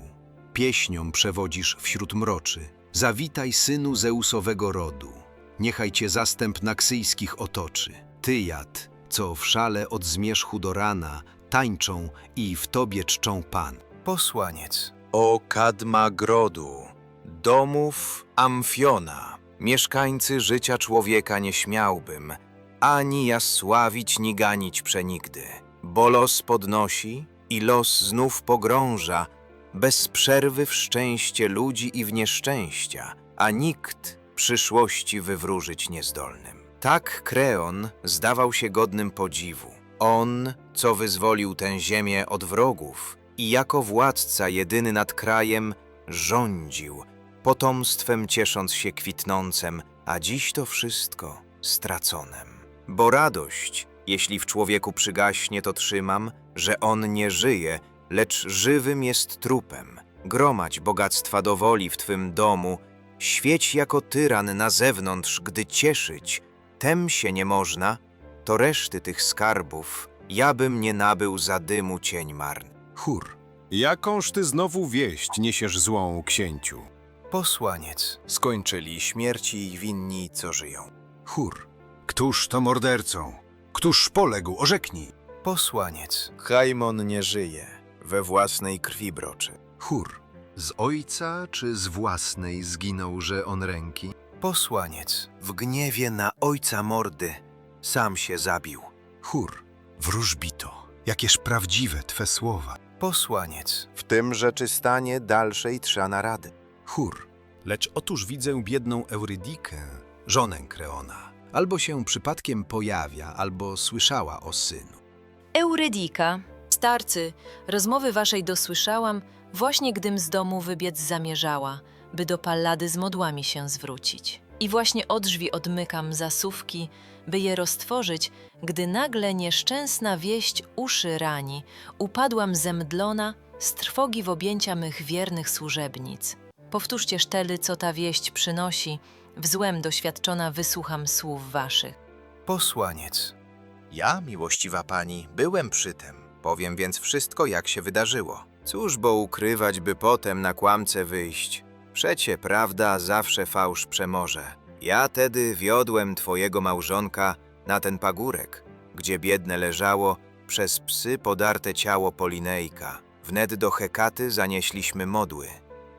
pieśnią przewodzisz wśród mroczy, zawitaj synu Zeusowego rodu, niechaj cię zastęp naksyjskich otoczy. Ty, Jad, co w szale od zmierzchu do rana tańczą i w tobie czczą Pan. Posłaniec. O kadma grodu, domów Amfiona, mieszkańcy życia człowieka nie śmiałbym, ani ja sławić ni ganić przenigdy, bo los podnosi i los znów pogrąża, bez przerwy w szczęście ludzi i w nieszczęścia, a nikt przyszłości wywróżyć niezdolnym. Tak Kreon zdawał się godnym podziwu. On, co wyzwolił tę ziemię od wrogów i jako władca jedyny nad krajem rządził, potomstwem ciesząc się kwitnącem, a dziś to wszystko straconem. Bo radość, jeśli w człowieku przygaśnie, to trzymam, że on nie żyje, lecz żywym jest trupem. Gromadź bogactwa do woli w twym domu, świeć jako tyran na zewnątrz, gdy cieszyć tem się nie można, to reszty tych skarbów ja bym nie nabył za dymu cień marny. Chór. Jakąż ty znowu wieść niesiesz złą, księciu? Posłaniec. Skończyli śmierci ich winni, co żyją. Chór. Któż to mordercą? Któż poległ? Orzeknij. Posłaniec. Chaimon nie żyje, we własnej krwi broczy. Chór. Z ojca czy z własnej zginął, że on ręki? Posłaniec. W gniewie na ojca mordy sam się zabił. Chór. Wróżbito, jakież prawdziwe twe słowa. Posłaniec. W tym rzeczy stanie dalszej trza narady. Chór. Lecz otóż widzę biedną Eurydikę, żonę Kreona. Albo się przypadkiem pojawia, albo słyszała o synu. Eurydyka. Starcy, rozmowy waszej dosłyszałam, właśnie gdym z domu wybiec zamierzała, by do Pallady z modłami się zwrócić. I właśnie od drzwi odmykam zasówki, by je roztworzyć, gdy nagle nieszczęsna wieść uszy rani. Upadłam zemdlona z trwogi w objęcia mych wiernych służebnic. Powtórzcie sztely, co ta wieść przynosi, w złem doświadczona wysłucham słów waszych. Posłaniec. Ja, miłościwa pani, byłem przy tym. Powiem więc wszystko, jak się wydarzyło. Cóż bo ukrywać, by potem na kłamce wyjść? Przecie prawda zawsze fałsz przemoże. Ja tedy wiodłem twojego małżonka na ten pagórek, gdzie biedne leżało przez psy podarte ciało Polinejka. Wnet do Hekaty zanieśliśmy modły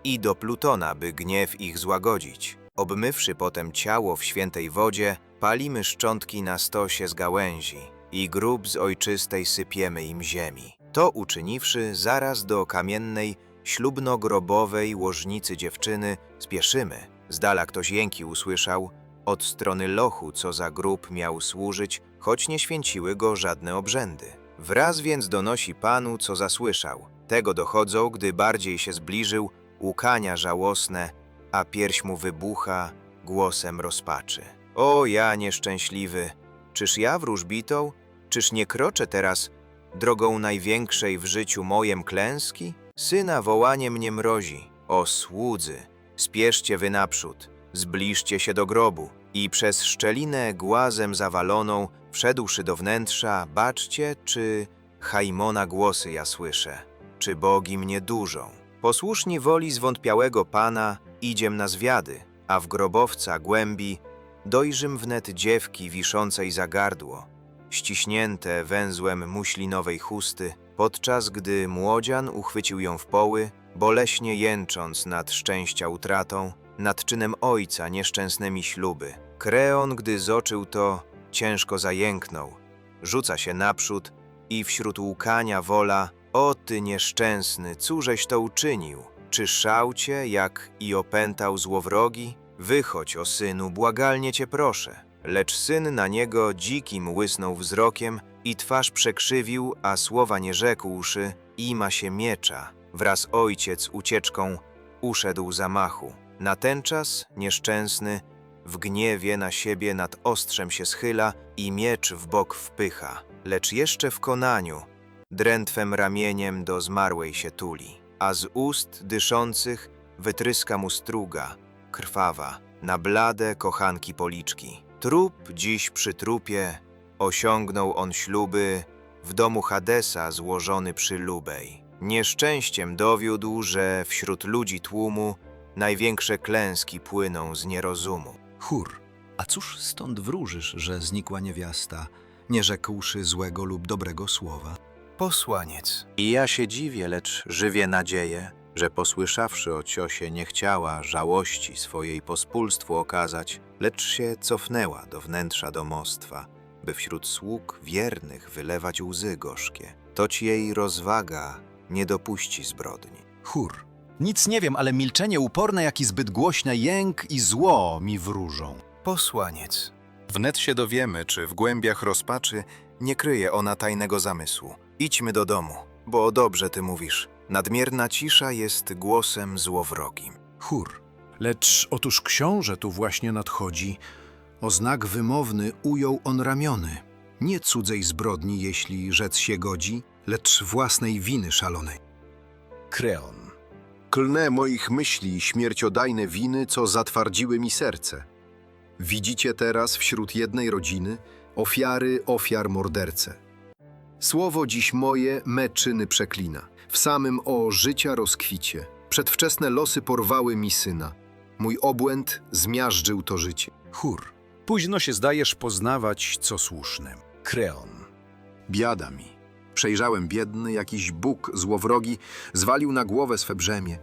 i do Plutona, by gniew ich złagodzić. Obmywszy potem ciało w świętej wodzie, palimy szczątki na stosie z gałęzi i grób z ojczystej sypiemy im ziemi. To uczyniwszy, zaraz do kamiennej, ślubno-grobowej łożnicy dziewczyny spieszymy. Z dala ktoś jęki usłyszał, od strony lochu, co za grób miał służyć, choć nie święciły go żadne obrzędy. Wraz więc donosi panu, co zasłyszał. Tego dochodzą, gdy bardziej się zbliżył, łkania żałosne, a pierś mu wybucha głosem rozpaczy. O ja nieszczęśliwy, czyż ja wróżbitą, czyż nie kroczę teraz drogą największej w życiu mojem klęski? Syna wołanie mnie mrozi. O słudzy, spieszcie wy naprzód, zbliżcie się do grobu i przez szczelinę głazem zawaloną, wszedłszy do wnętrza, baczcie, czy Chaimona głosy ja słyszę, czy bogi mnie dużą. Posłuszni woli zwątpiałego pana idziem na zwiady, a w grobowca głębi dojrzym wnet dziewki wiszącej za gardło, ściśnięte węzłem muślinowej chusty, podczas gdy młodzian uchwycił ją w poły, boleśnie jęcząc nad szczęścia utratą, nad czynem ojca nieszczęsnymi śluby. Kreon, gdy zoczył to, ciężko zajęknął, rzuca się naprzód i wśród łkania wola: o ty nieszczęsny, cóżeś to uczynił? Czy szał cię, jak i opętał złowrogi? Wychodź, o synu, błagalnie cię proszę. Lecz syn na niego dzikim łysnął wzrokiem i twarz przekrzywił, a słowa nie rzekłszy, i ma się miecza. Wraz ojciec ucieczką uszedł zamachu. Natenczas nieszczęsny w gniewie na siebie nad ostrzem się schyla i miecz w bok wpycha. Lecz jeszcze w konaniu drętwem ramieniem do zmarłej się tuli, a z ust dyszących wytryska mu struga, krwawa, na blade kochanki policzki. Trup dziś przy trupie, osiągnął on śluby, w domu Hadesa złożony przy Lubej. Nieszczęściem dowiódł, że wśród ludzi tłumu największe klęski płyną z nierozumu. Chór, a cóż stąd wróżysz, że znikła niewiasta, nie rzekłszy złego lub dobrego słowa? Posłaniec. I ja się dziwię, lecz żywię nadzieję, że posłyszawszy o ciosie nie chciała żałości swojej pospólstwu okazać, lecz się cofnęła do wnętrza domostwa, by wśród sług wiernych wylewać łzy gorzkie. Toć jej rozwaga nie dopuści zbrodni. Chór, nic nie wiem, ale milczenie uporne, jak i zbyt głośne jęk i zło mi wróżą. Posłaniec. Wnet się dowiemy, czy w głębiach rozpaczy nie kryje ona tajnego zamysłu. Idźmy do domu, bo dobrze ty mówisz. Nadmierna cisza jest głosem złowrogim. Chór, lecz otóż książę tu właśnie nadchodzi. O znak wymowny ujął on ramiony. Nie cudzej zbrodni, jeśli rzec się godzi, lecz własnej winy szalonej. Kreon. Klnę moich myśli śmierciodajne winy, co zatwardziły mi serce. Widzicie teraz wśród jednej rodziny ofiary ofiar mordercę. Słowo dziś moje me czyny przeklina. W samym życia rozkwicie. Przedwczesne losy porwały mi syna. Mój obłęd zmiażdżył to życie. Chór, późno się zdajesz poznawać, co słuszne. Kreon. Biada mi. Przejrzałem biedny, jakiś Bóg złowrogi zwalił na głowę swe brzemię.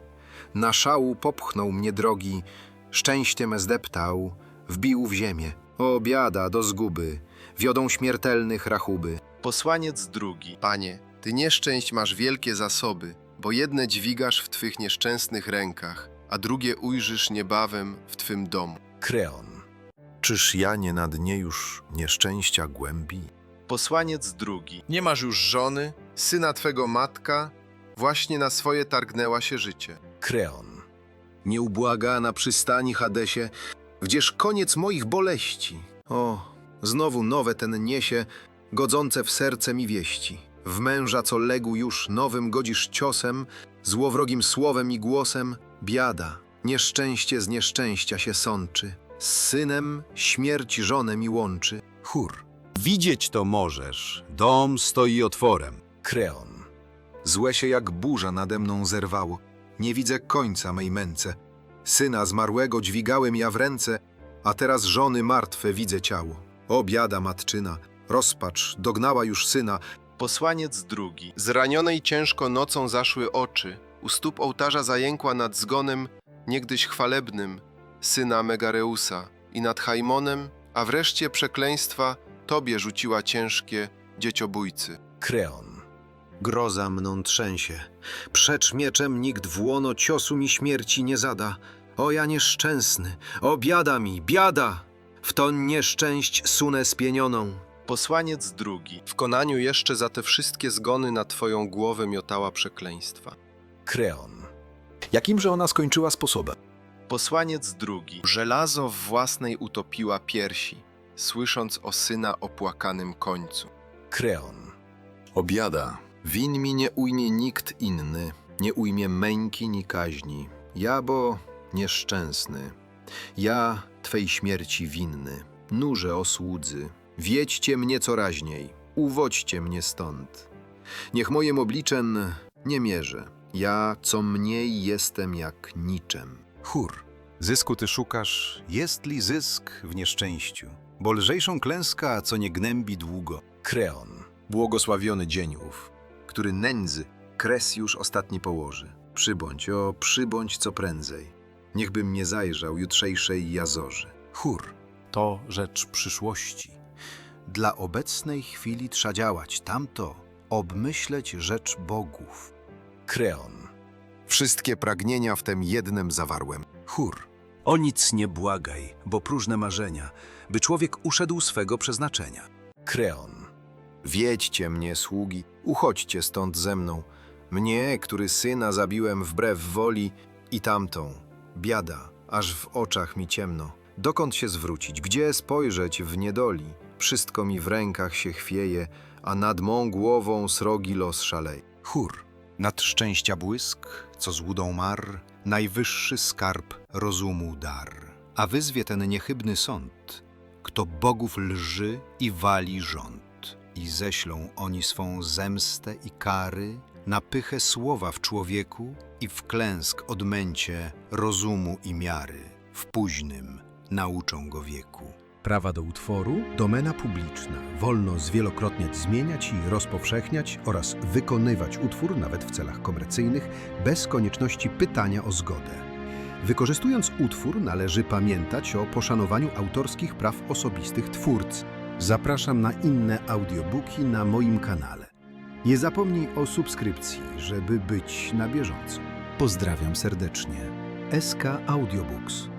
Na szału popchnął mnie drogi, szczęście me zdeptał, wbił w ziemię. O biada do zguby, wiodą śmiertelnych rachuby. Posłaniec drugi. Panie, Ty nieszczęść masz wielkie zasoby, bo jedne dźwigasz w Twych nieszczęsnych rękach, a drugie ujrzysz niebawem w Twym domu. Kreon. Czyż ja nie na dnie już nieszczęścia głębi? Posłaniec drugi. Nie masz już żony, syna Twego matka właśnie na swoje targnęła się życie. Kreon. Nieubłagana przystani Hadesie, gdzież koniec moich boleści? O, znowu nowe ten niesie, godzące w serce mi wieści. W męża, co legł już nowym godzisz ciosem, złowrogim słowem i głosem, biada, nieszczęście z nieszczęścia się sączy. Z synem śmierć żonę mi łączy. Chór. Widzieć to możesz, dom stoi otworem. Kreon. Złe się jak burza nade mną zerwało. Nie widzę końca mej męce. Syna zmarłego dźwigałem ja w ręce, a teraz żony martwe widzę ciało. O biada matczyna, rozpacz dognała już syna. Posłaniec drugi. Zranionej ciężko nocą zaszły oczy. U stóp ołtarza zajękła nad zgonem, niegdyś chwalebnym, syna Megareusa i nad Haimonem, a wreszcie przekleństwa tobie rzuciła ciężkie dzieciobójcy. Kreon. Groza mną trzęsie. Przecz mieczem nikt w łono ciosu mi śmierci nie zada. O ja nieszczęsny, o biada mi, biada! W to nieszczęść sunę spienioną. Posłaniec drugi. W konaniu jeszcze za te wszystkie zgony na twoją głowę miotała przekleństwa. Kreon. Jakimże ona skończyła sposobem? Posłaniec drugi. Żelazo w własnej utopiła piersi, słysząc o syna opłakanym końcu. Kreon. O biada, win mi nie ujmie nikt inny, nie ujmie męki ni kaźni. Ja, bo nieszczęsny, ja Twej śmierci winny. Nurze o słudzy, wiedźcie mnie co raźniej, uwodźcie mnie stąd. Niech mojem obliczem nie mierzę, ja co mniej jestem jak niczem. Chór, zysku ty szukasz, jest li zysk w nieszczęściu? Bo lżejszą klęska, co nie gnębi długo. Kreon. Błogosławiony dzień ów, który nędzy kres już ostatni położy. Przybądź, o przybądź co prędzej, niechbym nie zajrzał jutrzejszej jazorzy. Chór. To rzecz przyszłości. Dla obecnej chwili trza działać, tamto obmyśleć rzecz bogów. Kreon. Wszystkie pragnienia w tem jednym zawarłem. Chór. O nic nie błagaj, bo próżne marzenia, by człowiek uszedł swego przeznaczenia. Kreon. Wiedźcie mnie, sługi, uchodźcie stąd ze mną. Mnie, który syna zabiłem wbrew woli, i tamtą. Biada, aż w oczach mi ciemno. Dokąd się zwrócić, gdzie spojrzeć w niedoli? Wszystko mi w rękach się chwieje, a nad mą głową srogi los szaleje. Chór. Nad szczęścia błysk, co złudą mar, najwyższy skarb rozumu dar. A wyzwie ten niechybny sąd, kto bogów lży i wali rząd. I ześlą oni swą zemstę i kary na pychę słowa w człowieku i w klęsk odmęcie rozumu i miary. W późnym nauczą go wieku. Prawa do utworu, domena publiczna. Wolno zwielokrotniać, zmieniać i rozpowszechniać oraz wykonywać utwór nawet w celach komercyjnych bez konieczności pytania o zgodę. Wykorzystując utwór należy pamiętać o poszanowaniu autorskich praw osobistych twórcy. Zapraszam na inne audiobooki na moim kanale. Nie zapomnij o subskrypcji, żeby być na bieżąco. Pozdrawiam serdecznie. SK Audiobooks.